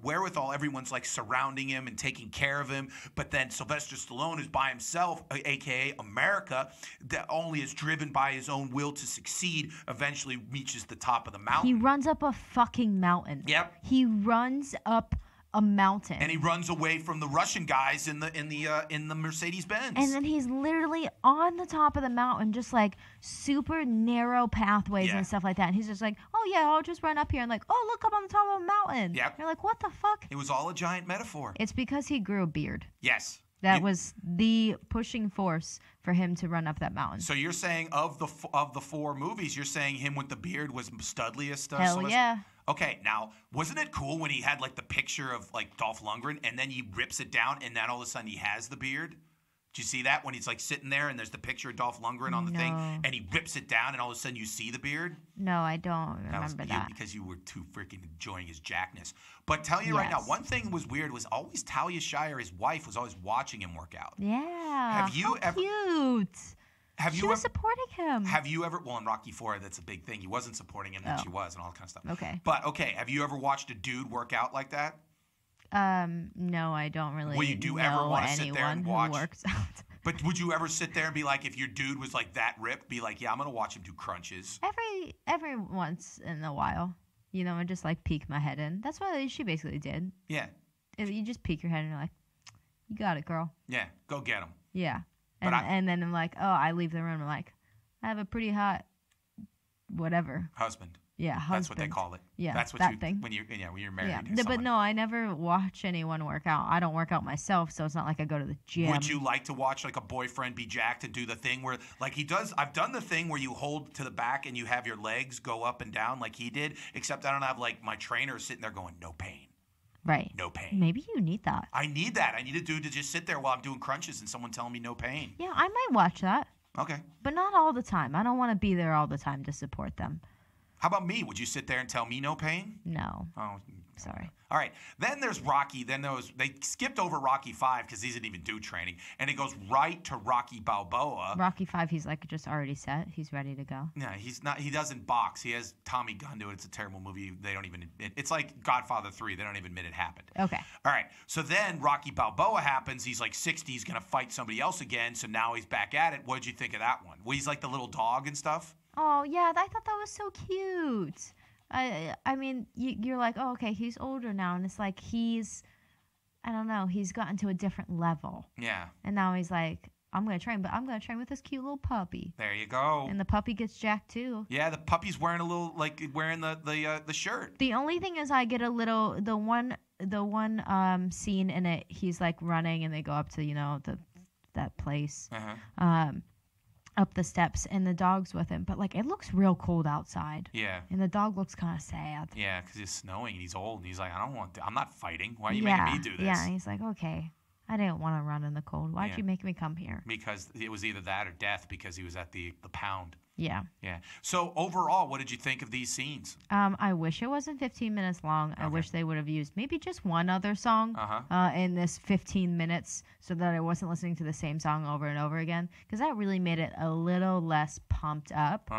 wherewithal. Everyone's like surrounding him and taking care of him, but then Sylvester Stallone is by himself, aka America, that only is driven by his own will to succeed, eventually reaches the top of the mountain. He runs up a fucking mountain. Yep. He runs up a mountain. And he runs away from the Russian guys in the Mercedes-Benz. And then he's literally on the top of the mountain, just like super narrow pathways and stuff like that. And he's just like, oh yeah, I'll just run up here and like, oh look, I'm on the top of a mountain. Yep. You're like, what the fuck? It was all a giant metaphor. It's because he grew a beard. Yes. That was the pushing force for him to run up that mountain. So you're saying of the 4 movies, you're saying him with the beard was studliest? Hell yeah. Okay, now, wasn't it cool when he had like the picture of like Dolph Lundgren and then he rips it down and then all of a sudden he has the beard? Did you see that when he's like sitting there and there's the picture of Dolph Lundgren on the thing and he rips it down and all of a sudden you see the beard? No, I don't remember that. Because you were too freaking enjoying his jackness. But tell you right now, one thing was weird was always Talia Shire, his wife, was always watching him work out. Yeah. Have you ever? Cute. She was supporting him. Have you ever? Well, in Rocky IV, that's a big thing. He wasn't supporting him, then she was, and all that kind of stuff. Okay. But okay, have you ever watched a dude work out like that? No, I don't really. Well, you do ever want to sit there and watch? Who works out. But would you ever sit there and be like, if your dude was like that ripped, be like, yeah, I'm gonna watch him do crunches? Every once in a while, and just like peek my head in. That's what she basically did. Yeah. You just peek your head in and you're like, you got it, girl. Yeah, go get him. Yeah. And then I'm like, oh, I leave the room. I'm like, I have a pretty hot, whatever. Husband. Yeah, husband. That's what they call it. Yeah, that's what that thing. When you're married. Yeah, to someone. but no, I never watch anyone work out. I don't work out myself, so it's not like I go to the gym. Would you like to watch like a boyfriend be jacked and do the thing where like he does? I've done the thing where you hold to the back and you have your legs go up and down like he did, except I don't have like my trainer sitting there going, no pain. Right. No pain. Maybe you need that. I need that. I need a dude to just sit there while I'm doing crunches and someone telling me no pain. Yeah, I might watch that. Okay. But not all the time. I don't want to be there all the time to support them. How about me? Would you sit there and tell me no pain? No. Oh, sorry. All right. Then there's Rocky. Then they skipped over Rocky V because he didn't even do training, and it goes right to Rocky Balboa. Rocky V, he's like just already set. He's ready to go. Yeah, he's not. He doesn't box. He has Tommy Gunn do it. It's a terrible movie. They don't even admit. It's like Godfather 3. They don't even admit it happened. Okay. All right. So then Rocky Balboa happens. He's like 60. He's gonna fight somebody else again. So now he's back at it. What did you think of that one? Well, he's like the little dog and stuff. Oh yeah, I thought that was so cute. I mean, you're like, oh, okay, he's older now, and it's like I don't know, he's gotten to a different level. Yeah. And now he's like, I'm gonna train, but I'm gonna train with this cute little puppy. There you go. And the puppy gets jacked too. Yeah, the puppy's wearing the shirt. The only thing is, I get a little the one scene in it. He's like running, and they go up to that place. Up the steps, and the dog's with him, but like it looks real cold outside. Yeah. And the dog looks kind of sad. Yeah, because it's snowing and he's old, and he's like, I'm not fighting. Why are you making me do this? Yeah, and he's like, okay, I didn't want to run in the cold. Why'd you make me come here? Because it was either that or death, because he was at the pound. Yeah. Yeah. So overall, what did you think of these scenes? I wish it wasn't 15 minutes long. Okay. I wish they would have used maybe just one other song in this 15 minutes so that I wasn't listening to the same song over and over again, because that really made it a little less pumped up.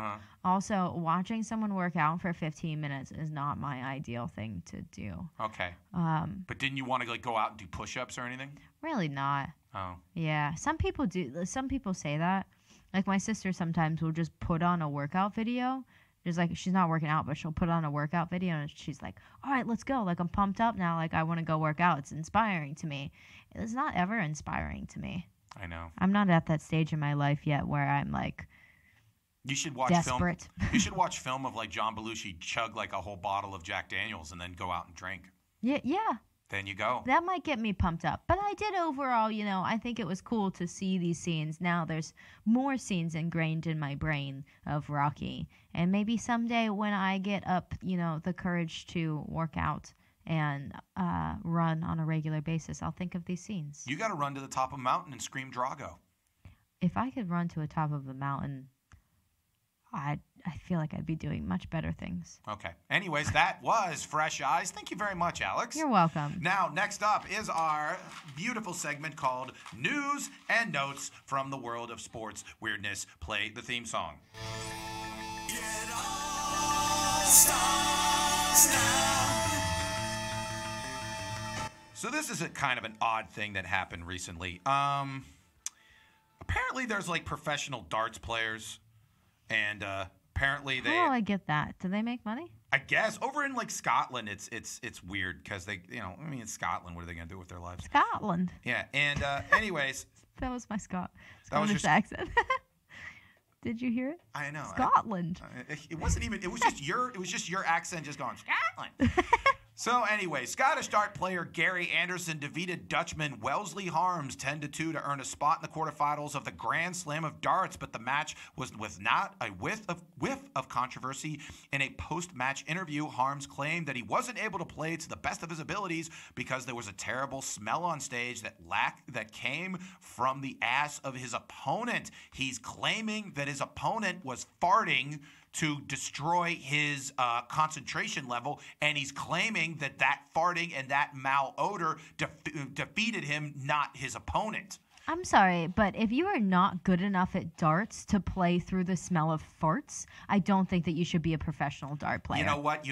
Also, watching someone work out for 15 minutes is not my ideal thing to do. Okay. But didn't you want to like go out and do push-ups or anything? Really not. Oh. Yeah. Some people do. Some people say that. Like my sister sometimes will just put on a workout video. Just like she's not working out, but she'll put on a workout video and she's like, all right, let's go. Like I'm pumped up now. Like I want to go work out. It's inspiring to me. It's not ever inspiring to me. I know. I'm not at that stage in my life yet where I'm like you should watch desperate. Film. You should watch film of like John Belushi chug like a whole bottle of Jack Daniels and then go out and drink. Yeah. Then you go. That might get me pumped up. But I did overall, I think it was cool to see these scenes. Now there's more scenes ingrained in my brain of Rocky. And maybe someday when I get up, the courage to work out and run on a regular basis, I'll think of these scenes. You got to run to the top of a mountain and scream Drago. If I could run to the top of a mountain, I feel like I'd be doing much better things. Okay. Anyways, that was Fresh Eyes. Thank you very much, Alex. You're welcome. Now, next up is our beautiful segment called News and Notes from the World of Sports Weirdness. Play the theme song. It all starts now. So this is a kind of an odd thing that happened recently. Apparently there's like professional darts players, and apparently they... Oh, I get that. Do they make money? I guess over in like Scotland, it's weird because they, it's Scotland. What are they gonna do with their lives? Scotland. Yeah, and anyways, That was my That was Scottish your- accent. Did you hear it? I know Scotland. It wasn't even. It was just your accent just going Scotland. So anyway, Scottish dart player Gary Anderson defeated Dutchman Wellesley Harms 10-2 to earn a spot in the quarterfinals of the Grand Slam of Darts, but the match was not a whiff of controversy. In a post-match interview, Harms claimed that he wasn't able to play to the best of his abilities because there was a terrible smell on stage that came from the ass of his opponent. He's claiming that his opponent was farting to destroy his concentration level, and he's claiming that farting and that malodor defeated him, not his opponent. I'm sorry, but if you are not good enough at darts to play through the smell of farts, I don't think that you should be a professional dart player. You know what?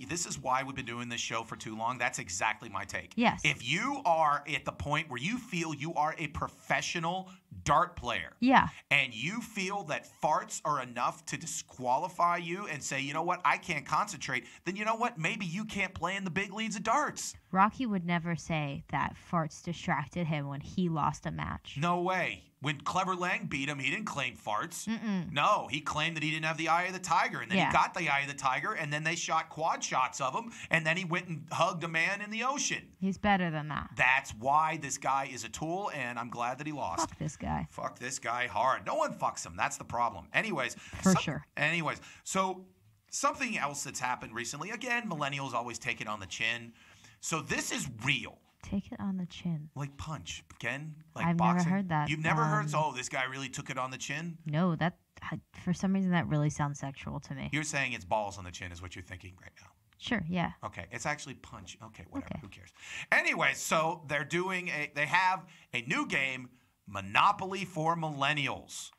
This is why we've been doing this show for too long. That's exactly my take. Yes. If you are at the point where you feel you are a professional dart player, Yeah. and you feel that farts are enough to disqualify you and say, you know what, I can't concentrate, then you know what, maybe you can't play in the big leagues of darts. Rocky would never say that farts distracted him when he lost a match. No way. When Clever Lang beat him, he didn't claim farts. No, he claimed that he didn't have the eye of the tiger, and then he got the eye of the tiger, and then they shot quad shots of him, and then he went and hugged a man in the ocean. He's better than that. That's why this guy is a tool, and I'm glad that he lost. Fuck this guy. Fuck this guy hard. No one fucks him. That's the problem. Anyways. For sure. Anyways, so something else that's happened recently. Again, millennials always take it on the chin. So this is real. Take it on the chin. Like punch. Again, like I've boxing. never heard that. You've never heard, this guy really took it on the chin? No, for some reason that really sounds sexual to me. You're saying it's balls on the chin is what you're thinking right now. Sure, yeah. Okay, it's actually punch. Okay, whatever. Okay. Who cares? Anyway, so they have a new game, Monopoly for Millennials.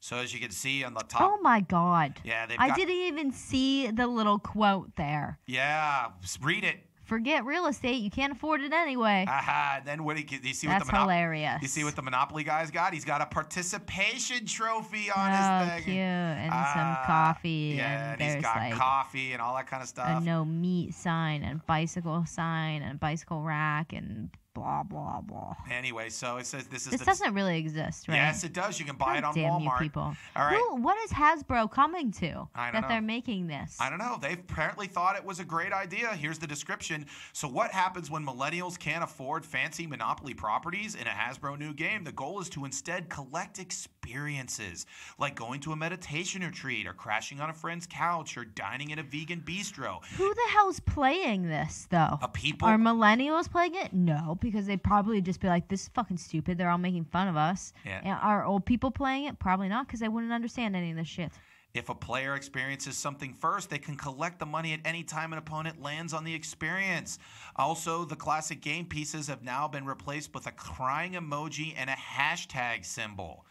So as you can see on the top. Oh my God. Yeah, I didn't even see the little quote there. Yeah, read it. Forget real estate. You can't afford it anyway. Aha. Then what do you see? That's hilarious. You see what the Monopoly guy's got? He's got a participation trophy on his thing. Cute. And some coffee. Yeah, and he's there's got like coffee and all that kind of a stuff. no meat sign and bicycle sign and bicycle rack and blah, blah, blah. Anyway, so it says this is This doesn't really exist, right? Yes, it does. You can buy it on Damn Walmart. you people. All right. What is Hasbro coming to I don't that know. they're making this? I don't know. They apparently thought it was a great idea. Here's the description. So what happens when millennials can't afford fancy Monopoly properties in a Hasbro new game? The goal is to instead collect experiences, like going to a meditation retreat or crashing on a friend's couch or dining at a vegan bistro. Who the hell's playing this, though? People. Are millennials playing it? No, because they probably just be like, this is fucking stupid. They're all making fun of us. Yeah. And are old people playing it? Probably not, because they wouldn't understand any of this shit. If a player experiences something first, they can collect the money at any time an opponent lands on the experience. Also, the classic game pieces have now been replaced with a crying emoji and a hashtag symbol.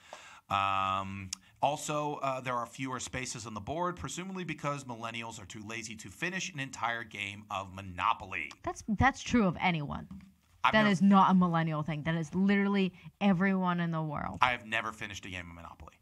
Also, there are fewer spaces on the board, presumably because millennials are too lazy to finish an entire game of Monopoly. That's true of anyone. That is not a millennial thing. That is literally everyone in the world. I have never finished a game of Monopoly.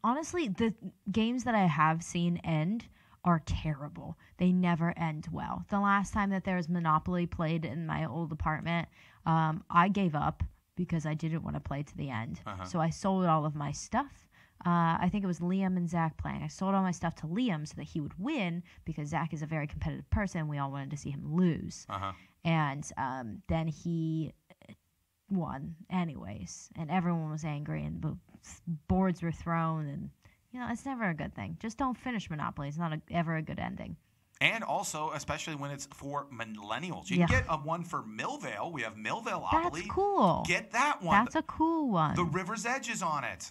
Honestly, the games that I have seen end are terrible. They never end well. The last time that there was Monopoly played in my old apartment, I gave up because I didn't want to play to the end. So I sold all of my stuff. I think it was Liam and Zach playing. I sold all my stuff to Liam so that he would win because Zach is a very competitive person. We all wanted to see him lose. And then he won anyways. And everyone was angry and the boards were thrown. And, it's never a good thing. Just don't finish Monopoly. It's not ever a good ending. And also, especially when it's for millennials. You can get one for Millvale. We have Millvale-opoly. That's cool. Get that one. That's a cool one. The River's Edge is on it.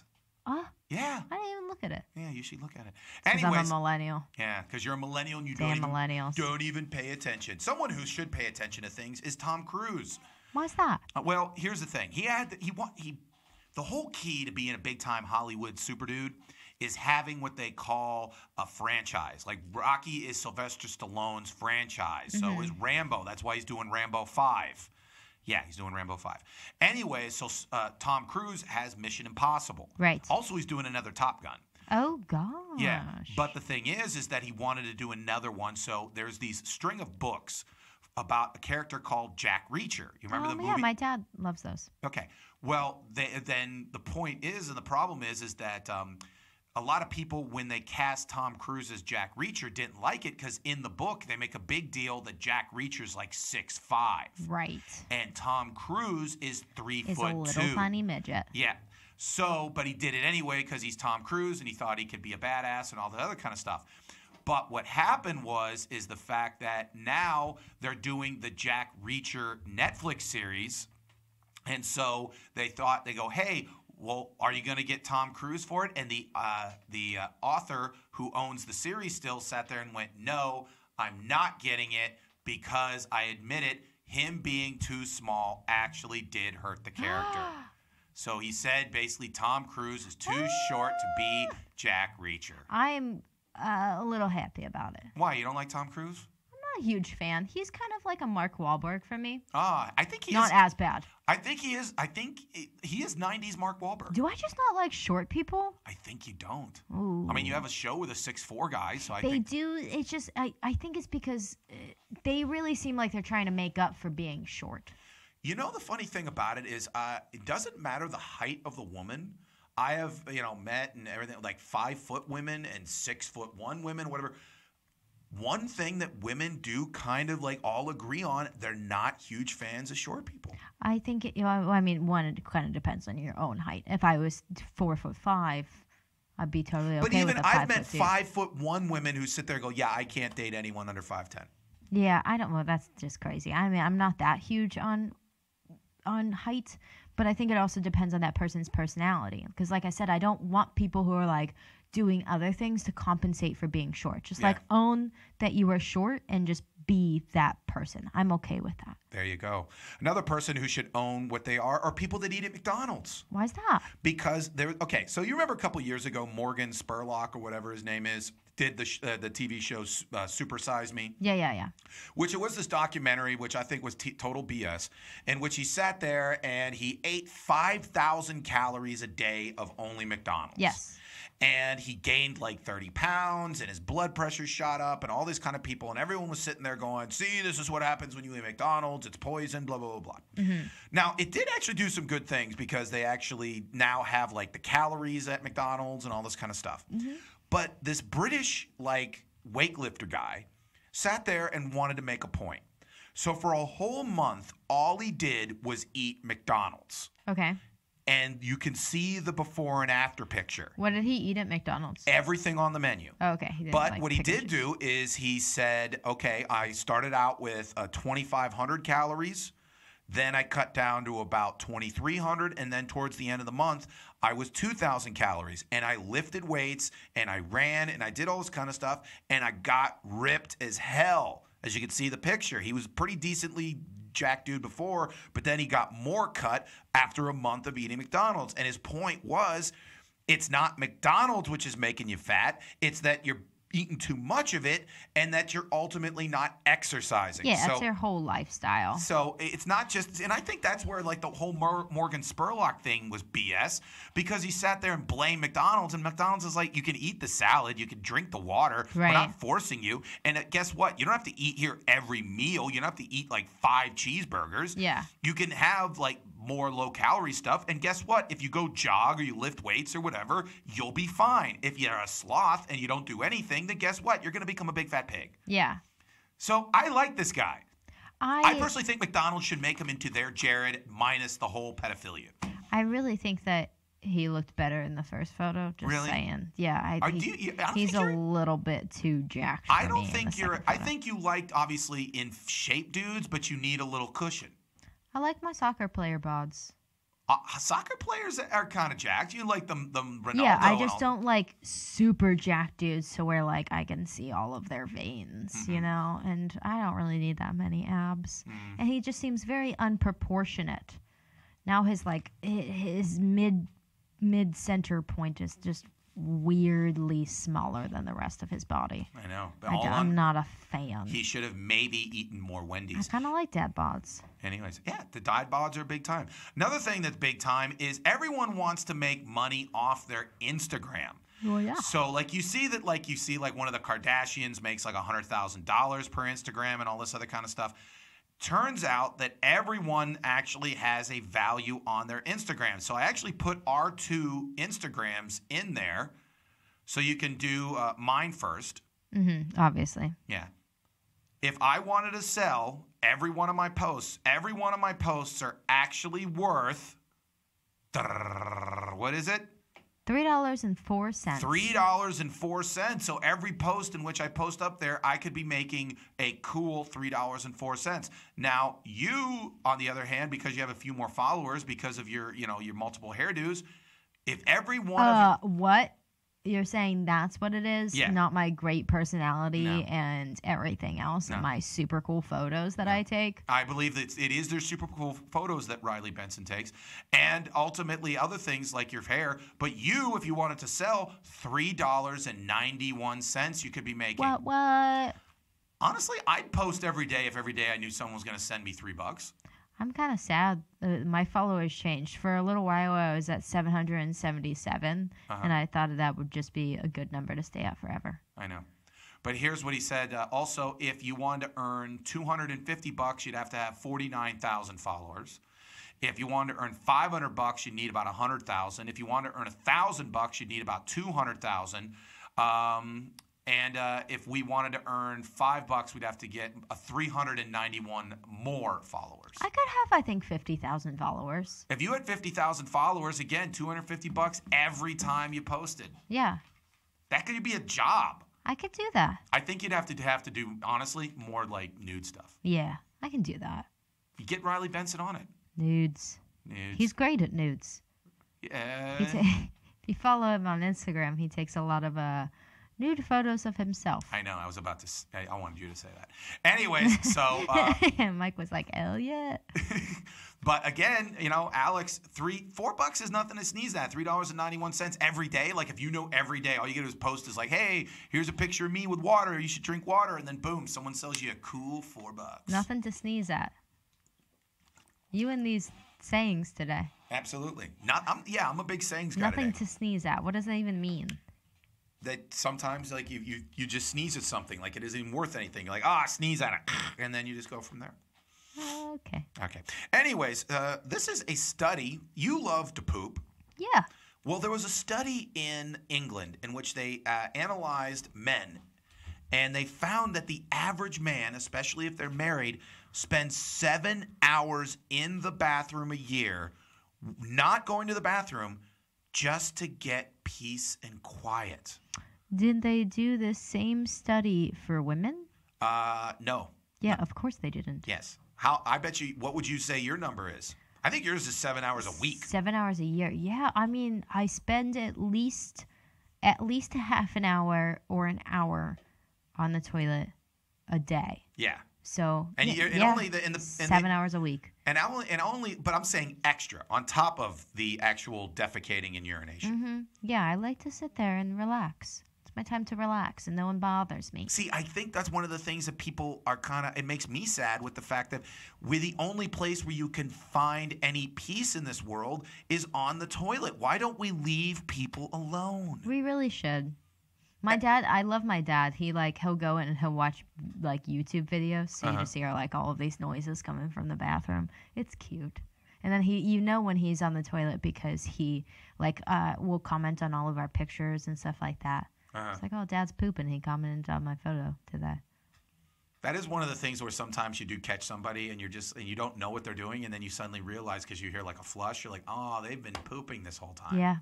Yeah. I didn't even look at it. Yeah, you should look at it. Because I'm a millennial. Yeah, because you're a millennial and you millennials. don't even pay attention. Someone who should pay attention to things is Tom Cruise. Why's that? Well, here's the thing. The whole key to being a big-time Hollywood super dude is having what they call a franchise. Like Rocky is Sylvester Stallone's franchise. So is Rambo. That's why he's doing Rambo 5. Yeah, he's doing Rambo 5. Anyway, so Tom Cruise has Mission Impossible. Right. Also, he's doing another Top Gun. Oh, gosh. Yeah, but the thing is that he wanted to do another one. So there's these string of books about a character called Jack Reacher. You remember the movie? Yeah, my dad loves those. Okay. Well, then the point is, and the problem is that a lot of people, when they cast Tom Cruise as Jack Reacher, didn't like it because in the book they make a big deal that Jack Reacher's like 6'5". Right. And Tom Cruise is 3 foot 2. Is a little tiny midget. Yeah. So, but he did it anyway because he's Tom Cruise and he thought he could be a badass and all that other kind of stuff. But what happened is the fact that now they're doing the Jack Reacher Netflix series. And so they go, hey, well, are you going to get Tom Cruise for it? And the author who owns the series still sat there and went, no, I'm not getting it because I admit it, him being too small actually did hurt the character. So he said basically Tom Cruise is too short to be Jack Reacher. I'm a little happy about it. Why? You don't like Tom Cruise? I'm not a huge fan. He's kind of like a Mark Wahlberg for me. I think he is. Not as bad. I think he is 90s Mark Wahlberg. Do I just not like short people? I think you don't. Ooh. I mean, you have a show with a 6'4" guy, so I think... think... They do. It's just, I think it's because they really seem like they're trying to make up for being short. You know, the funny thing about it is it doesn't matter the height of the woman. I have, met and everything, like 5-foot women and 6'1" women, whatever. One thing that women do kind of like all agree on, they're not huge fans of short people. I think, it kind of depends on your own height. If I was 4'5", I'd be totally okay with a 5'2". But even I've met 5'1" women who sit there and go, yeah, I can't date anyone under 5'10". Yeah, I don't know. That's just crazy. I mean, I'm not that huge on height, but I think it also depends on that person's personality. Because like I said, I don't want people who are like doing other things to compensate for being short. Just like own that you are short and just be that person. I'm okay with that. There you go. Another person who should own what they are people that eat at McDonald's. Why is that? Because so you remember a couple years ago, Morgan Spurlock or whatever his name is, did the TV show Super Size Me? Yeah. Which it was this documentary, which I think was total BS, in which he sat there and he ate 5,000 calories a day of only McDonald's. Yes. And he gained like 30 pounds and his blood pressure shot up and all these kind of people. And everyone was sitting there going, see, this is what happens when you eat McDonald's. It's poison, blah, blah, blah, blah. Mm-hmm. Now, it did actually do some good things because they actually now have like the calories at McDonald's and all this kind of stuff. Mm-hmm. But this British like weightlifter guy sat there and wanted to make a point. So for a whole month, all he did was eat McDonald's. Okay. And you can see the before and after picture. What did he eat at McDonald's? Everything on the menu. Oh, okay. But what he did do is he said, okay, I started out with 2,500 calories. Then I cut down to about 2,300. And then towards the end of the month, I was 2,000 calories. And I lifted weights and I ran and I did all this kind of stuff. And I got ripped as hell. As you can see the picture, he was pretty decently jack dude before, but then he got more cut after a month of eating McDonald's. And his point was, it's not McDonald's which is making you fat, it's that you're eating too much of it and that you're ultimately not exercising. Yeah, that's their whole lifestyle. So it's not just, and I think that's where like the whole Morgan Spurlock thing was BS, because he sat there and blamed McDonald's, and McDonald's is like, you can eat the salad, you can drink the water, right. We're not forcing you. And guess what? You don't have to eat here every meal. You don't have to eat like 5 cheeseburgers. Yeah. You can have like more low-calorie stuff, and guess what? If you go jog or you lift weights or whatever, you'll be fine. If you're a sloth and you don't do anything, then guess what? You're going to become a big fat pig. Yeah. So I like this guy. I personally think McDonald's should make him into their Jared minus the whole pedophilia. I really think that he looked better in the first photo. Just Really? saying. Yeah, I don't he's think a little bit too jacked. For I don't me in think the you're. second I photo. think you liked obviously in shape dudes, but you need a little cushion. I like my soccer player bods. Soccer players are kind of jacked. You like them Ronaldo. Yeah, I and just all- don't like super jacked dudes to where like I can see all of their veins, Mm-hmm. you know, and I don't really need that many abs. Mm. And he just seems very unproportionate. Now his like his mid center point is just weirdly smaller than the rest of his body. I know. But I'm not a fan. he should have maybe eaten more I Wendy's. kind of like dad bods. Anyways, yeah, the dad bods are big time. Another thing that's big time is everyone wants to make money off their Instagram. Well, yeah. So like you see one of the Kardashians makes like $100,000 per Instagram and all this other kind of stuff. Turns out that everyone actually has a value on their Instagram. So I actually put our 2 Instagrams in there so you can do mine first. Obviously. Yeah. If I wanted to sell every one of my posts are actually worth, what is it? $3.04. $3.04. So every post in which I post up there, I could be making a cool $3.04. Now, you, on the other hand, because you have a few more followers, because of your multiple hairdos, if every one of you, What? You're saying that's what it is? Yeah. Not my great personality No. and everything else No. and my super cool photos that I take? I believe that it is their super cool photos that Riley Benson takes, and ultimately other things like your hair. But you, if you wanted to sell $3.91, you could be making. What? Honestly, I'd post every day if every day I knew someone was going to send me $3. I'm kind of sad. My followers changed. For a little while, I was at 777, and I thought that would just be a good number to stay at forever. I know. But here's what he said. Also, if you wanted to earn $250, you'd have to have 49,000 followers. If you wanted to earn $500, you'd need about 100,000. If you wanted to earn $1,000, you'd need about 200,000. And if we wanted to earn $5, we'd have to get 391 more followers. I could have, I think, 50,000 followers. If you had 50,000 followers, again, $250 every time you posted. Yeah, That could be a job. I could do that. I think you'd have to do, honestly, more like nude stuff. Yeah, I can do that. You get Riley Benson on it. Nudes. Nudes. He's great at nudes. Yeah. If you follow him on Instagram, he takes a lot of nude photos of himself. I know. I was about to. I wanted you to say that. Anyways, so. Mike was like, "Hell yeah!" But again, Alex, $4 is nothing to sneeze at. $3.91 every day. Like if you know every day, all you get to do is post is like, "Hey, here's a picture of me with water. You should drink water," and then boom, someone sells you a cool $4. Nothing to sneeze at. You and these sayings today. Absolutely. I'm a big sayings guy Nothing today. to sneeze at. What does that even mean? That sometimes like you just sneeze at something like it isn't even worth anything. You're like, sneeze at it, and then you just go from there. Okay. Okay. Anyways, this is a study. You love to poop. Yeah. Well, there was a study in England in which they analyzed men, and they found that the average man, especially if they're married, spends 7 hours in the bathroom a year, not going to the bathroom, just to get peace and quiet. Did they do the same study for women? No. Yeah, of course they didn't. Yes. I bet you, what would you say your number is? I think yours is 7 hours a week. 7 hours a year. Yeah, I mean, I spend at least a half an hour or an hour on the toilet a day. Yeah. So And yeah, and yeah, only 7 hours a week. But I'm saying extra on top of the actual defecating and urination. Yeah, I like to sit there and relax. It's my time to relax, and no one bothers me. See, I think that's one of the things that people are it makes me sad with the fact that we're the only place where you can find any peace in this world is on the toilet. Why don't we leave people alone? We really should. My dad, I love my dad. He'll go in and he'll watch like YouTube videos, so you just hear like all of these noises coming from the bathroom. It's cute. And then when he's on the toilet because he will comment on all of our pictures and stuff like that. It's like, oh, Dad's pooping. He commented on my photo today. That is one of the things where sometimes you do catch somebody and you don't know what they're doing, and then you suddenly realize because you hear like a flush, you're like, oh, they've been pooping this whole time. Yeah.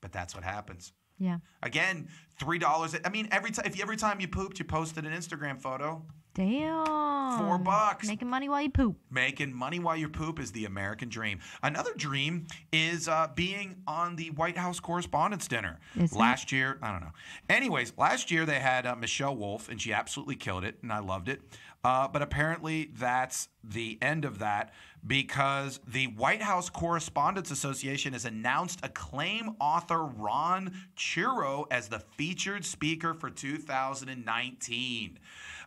But that's what happens. Yeah. Again, $3. I mean, every time you pooped, you posted an Instagram photo. Damn. $4. Making money while you poop. Making money while you poop is the American dream. Another dream is being on the White House Correspondents' Dinner. Last year, I don't know. Anyways, last year they had Michelle Wolf, and she absolutely killed it, and I loved it. But apparently that's the end of that because the White House Correspondents Association has announced acclaimed author Ron Chiro as the featured speaker for 2019.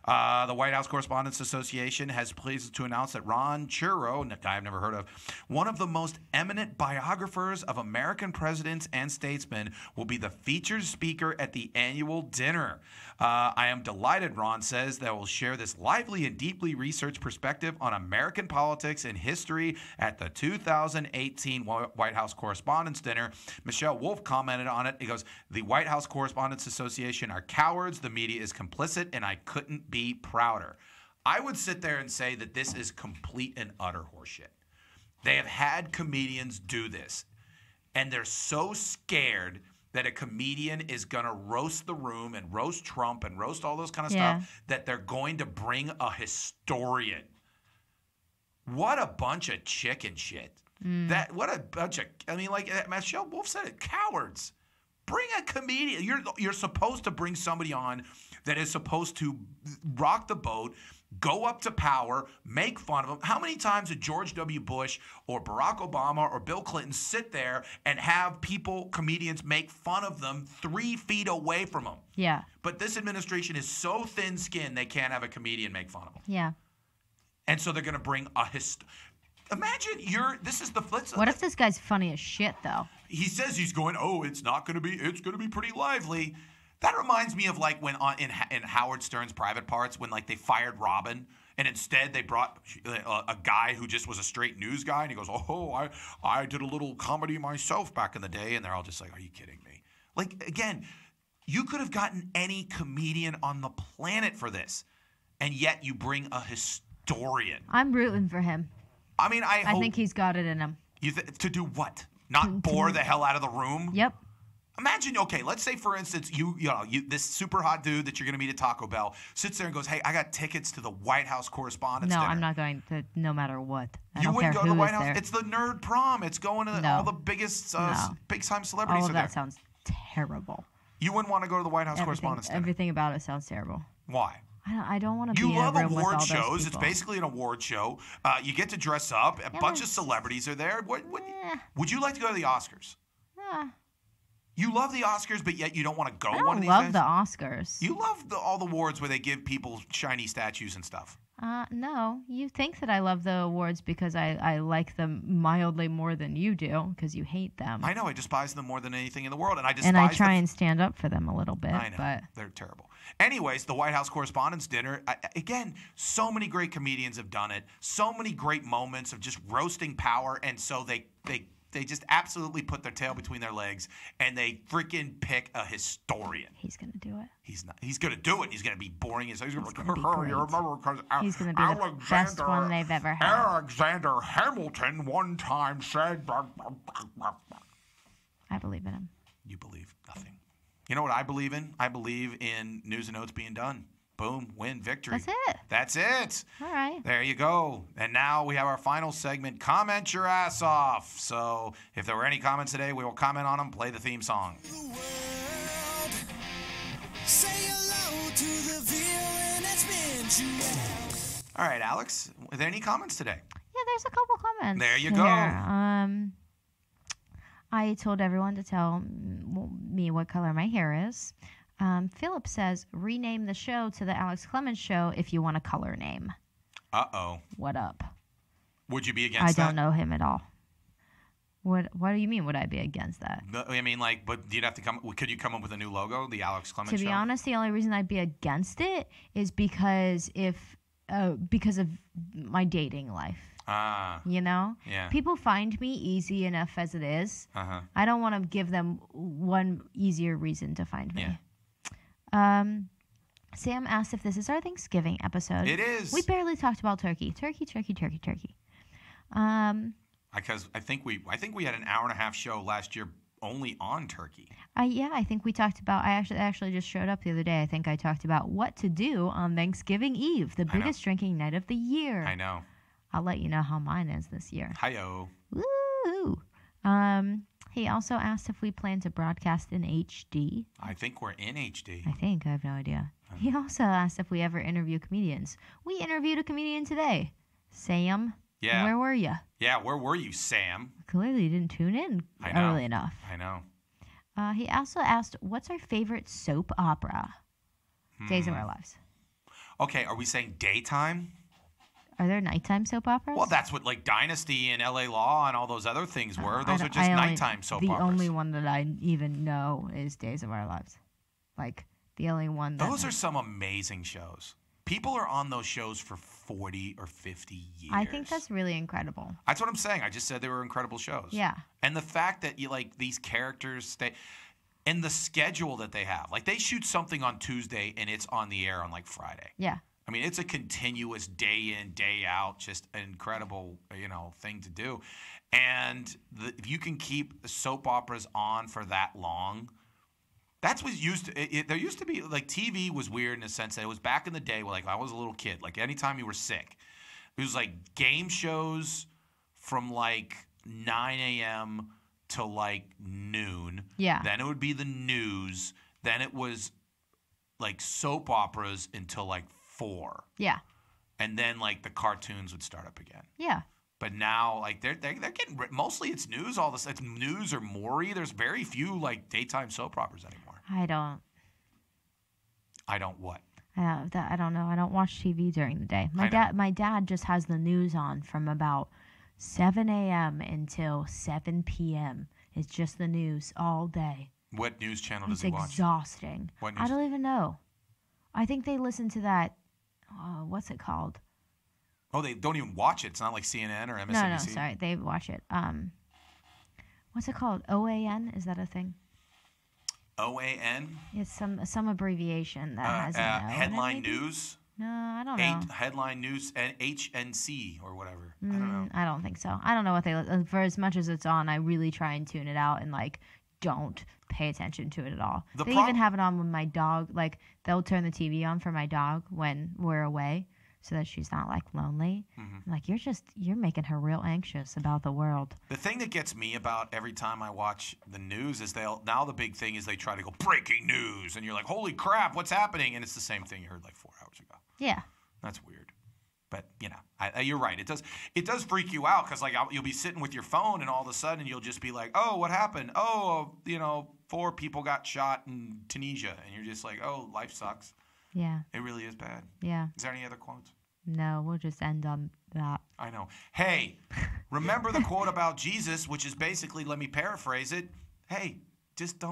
The White House Correspondents Association has pleased to announce that Ron Chiro, a guy I've never heard of, one of the most eminent biographers of American presidents and statesmen, will be the featured speaker at the annual dinner. I am delighted, Ron says, that will share this lively and deeply researched perspective on American politics and history at the 2018 White House Correspondents' Dinner. Michelle Wolf commented on it. He goes, the White House Correspondents Association are cowards. The media is complicit, and I couldn't be prouder. I would sit there and say that this is complete and utter horseshit. They have had comedians do this, and they're so scared that a comedian is going to roast the room and roast Trump and roast all those kind of stuff that they're going to bring a historian. What a bunch of chicken shit. What a bunch of, I mean, like Michelle Wolf said it, cowards. Bring a comedian. You're supposed to bring somebody on that is supposed to rock the boat, go up to power, make fun of them. How many times did George W. Bush or Barack Obama or Bill Clinton sit there and have comedians make fun of them 3 feet away from them? Yeah. But this administration is so thin-skinned they can't have a comedian make fun of them. Yeah. And so they're going to bring a Imagine this is the flip. What if this guy's funny as shit, though? He says he's going, it's going to be pretty lively. That reminds me of like when in Howard Stern's Private Parts when like they fired Robin and instead they brought a guy who just was a straight news guy and he goes, I did a little comedy myself back in the day, and they're all just like, are you kidding me? Like again, you could have gotten any comedian on the planet for this, and yet you bring a historian. I'm rooting for him. I mean, I think he's got it in him. To do what? Not bore the hell out of the room? Yep. Imagine, okay, let's say, for instance, you this super hot dude that you're going to meet at Taco Bell sits there and goes, hey, I got tickets to the White House Correspondents' Dinner. No, I'm not going to, no matter what. You wouldn't go to the White House? It's the nerd prom. It's going to all the biggest big-time celebrities all of are there. That sounds terrible. You wouldn't want to go to the White House Correspondents' Dinner? Everything about it sounds terrible. Why? I don't want to be in a room with all those people. You love award shows. It's basically an award show. You get to dress up. A bunch of celebrities are there. Would you like to go to the Oscars? You love the Oscars, but yet you don't want to go one of these days? I love the Oscars. You love all the awards where they give people shiny statues and stuff. No. You think that I love the awards because I like them mildly more than you do because you hate them. I know. I despise them more than anything in the world. And I try and stand up for them a little bit. I know. But they're terrible. Anyways, the White House Correspondents' Dinner, again, so many great comedians have done it. So many great moments of just roasting power. And so they just absolutely put their tail between their legs and they freaking pick a historian. He's going to do it. He's not. He's going to do it. He's going to be boring. He's going to be great. He's going to be the best one they've ever had. Alexander Hamilton one time said... I believe in him. You believe nothing. You know what I believe in? I believe in news and notes being done. Boom, win, victory. That's it. All right. There you go. And now we have our final segment, Comment Your Ass Off. So if there were any comments today, we will comment on them, play the theme song. Say hello to the villain that's been you out. All right, Alex, are there any comments today? Yeah, there's a couple comments. There you go. I told everyone to tell me what color my hair is. Philip says, rename the show to the Alex Clemens Show if you want a color name. Uh-oh. What up? Would you be against that? I don't know him at all. What do you mean, would I be against that? I mean, like, but you'd have to could you come up with a new logo, the Alex Clemens Show? To be honest, the only reason I'd be against it is because of my dating life. You know? Yeah. People find me easy enough as it is. Uh-huh. I don't want to give them one easier reason to find me. Yeah. Sam asked if this is our Thanksgiving episode. It is. We barely talked about turkey. Turkey. Because I think we had an hour and a half show last year only on turkey. Yeah, I think we talked about. I actually just showed up the other day. I think I talked about what to do on Thanksgiving Eve, the biggest drinking night of the year. I know. I'll let you know how mine is this year. Hi-yo. Woo! He also asked if we plan to broadcast in HD. I think we're in HD. I have no idea. He also asked if we ever interview comedians. We interviewed a comedian today. Sam. Yeah. Where were you? Yeah, where were you, Sam? Clearly you didn't tune in early enough. I know. He also asked, what's our favorite soap opera? Days of Our Lives. Okay, are we saying daytime? Are there nighttime soap operas? Well, that's what like Dynasty and LA Law and all those other things were. Those are just nighttime soap operas. The only one that I even know is Days of Our Lives. Like, the only one that... Those are some amazing shows. People are on those shows for 40 or 50 years. I think that's really incredible. That's what I'm saying. I just said they were incredible shows. Yeah. And the fact that you like these characters stay... And the schedule that they have. Like, they shoot something on Tuesday and it's on the air on like Friday. Yeah. I mean, it's a continuous day in, day out, just an incredible, thing to do. And if you can keep soap operas on for that long, that's what used to. There used to be like TV was weird in the sense that it was back in the day. When, like I was a little kid. Like anytime you were sick, it was like game shows from like 9 a.m. to like noon. Yeah. Then it would be the news. Then it was like soap operas until like 4. Yeah. And then like the cartoons would start up again. Yeah. But now like they're getting mostly it's news all this. It's news or Maury. There's very few like daytime soap operas anymore. I don't what? I don't know. I don't watch TV during the day. My dad just has the news on from about 7 a.m. until 7 p.m. It's just the news all day. What news channel does he watch? It's exhausting. What news? I don't even know. I think they listen to that. What's it called? Oh, they don't even watch it. It's not like CNN or MSNBC. No, sorry. They watch it. What's it called? OAN? Is that a thing? OAN? It's some abbreviation that has headline news? No, I don't know. Headline news and HNC or whatever. I don't know. I don't think so. I don't know what they for as much as it's on. I really try and tune it out and like don't pay attention to it at all. They even have it on when my dog, like they'll turn the TV on for my dog when we're away so that she's not like lonely. Mm-hmm. Like you're making her real anxious about the world. The thing that gets me about every time I watch the news is now the big thing is they try to go breaking news and you're like, holy crap, what's happening? And it's the same thing you heard like 4 hours ago. Yeah. That's weird. But, you're right. It does freak you out because, like, you'll be sitting with your phone and all of a sudden you'll just be like, oh, what happened? Oh, 4 people got shot in Tunisia. And you're just like, oh, life sucks. Yeah. It really is bad. Yeah. Is there any other quotes? No, we'll just end on that. I know. Hey, remember the quote about Jesus, which is basically, let me paraphrase it. Hey, just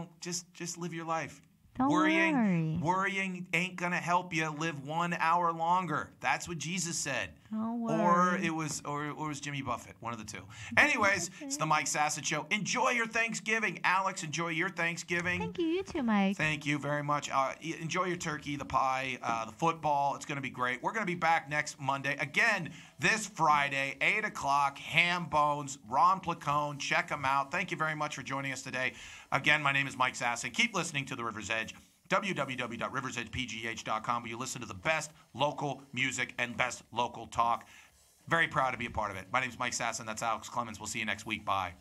live your life. Don't worry. Worrying ain't going to help you live 1 hour longer. That's what Jesus said. Don't worry. Or it was Jimmy Buffett, one of the two. Anyways, it's the Mike Sasson Show. Enjoy your Thanksgiving. Alex, enjoy your Thanksgiving. Thank you. You too, Mike. Thank you very much. Enjoy your turkey, the pie, the football. It's going to be great. We're going to be back next Monday. Again, this Friday, 8 o'clock, Ham Bones, Ron Placone. Check them out. Thank you very much for joining us today. Again, my name is Mike Sasson. Keep listening to The River's Edge. www.riversedgepgh.com, where you listen to the best local music and best local talk. Very proud to be a part of it. My name is Mike Sasson. That's Alex Clemens. We'll see you next week. Bye.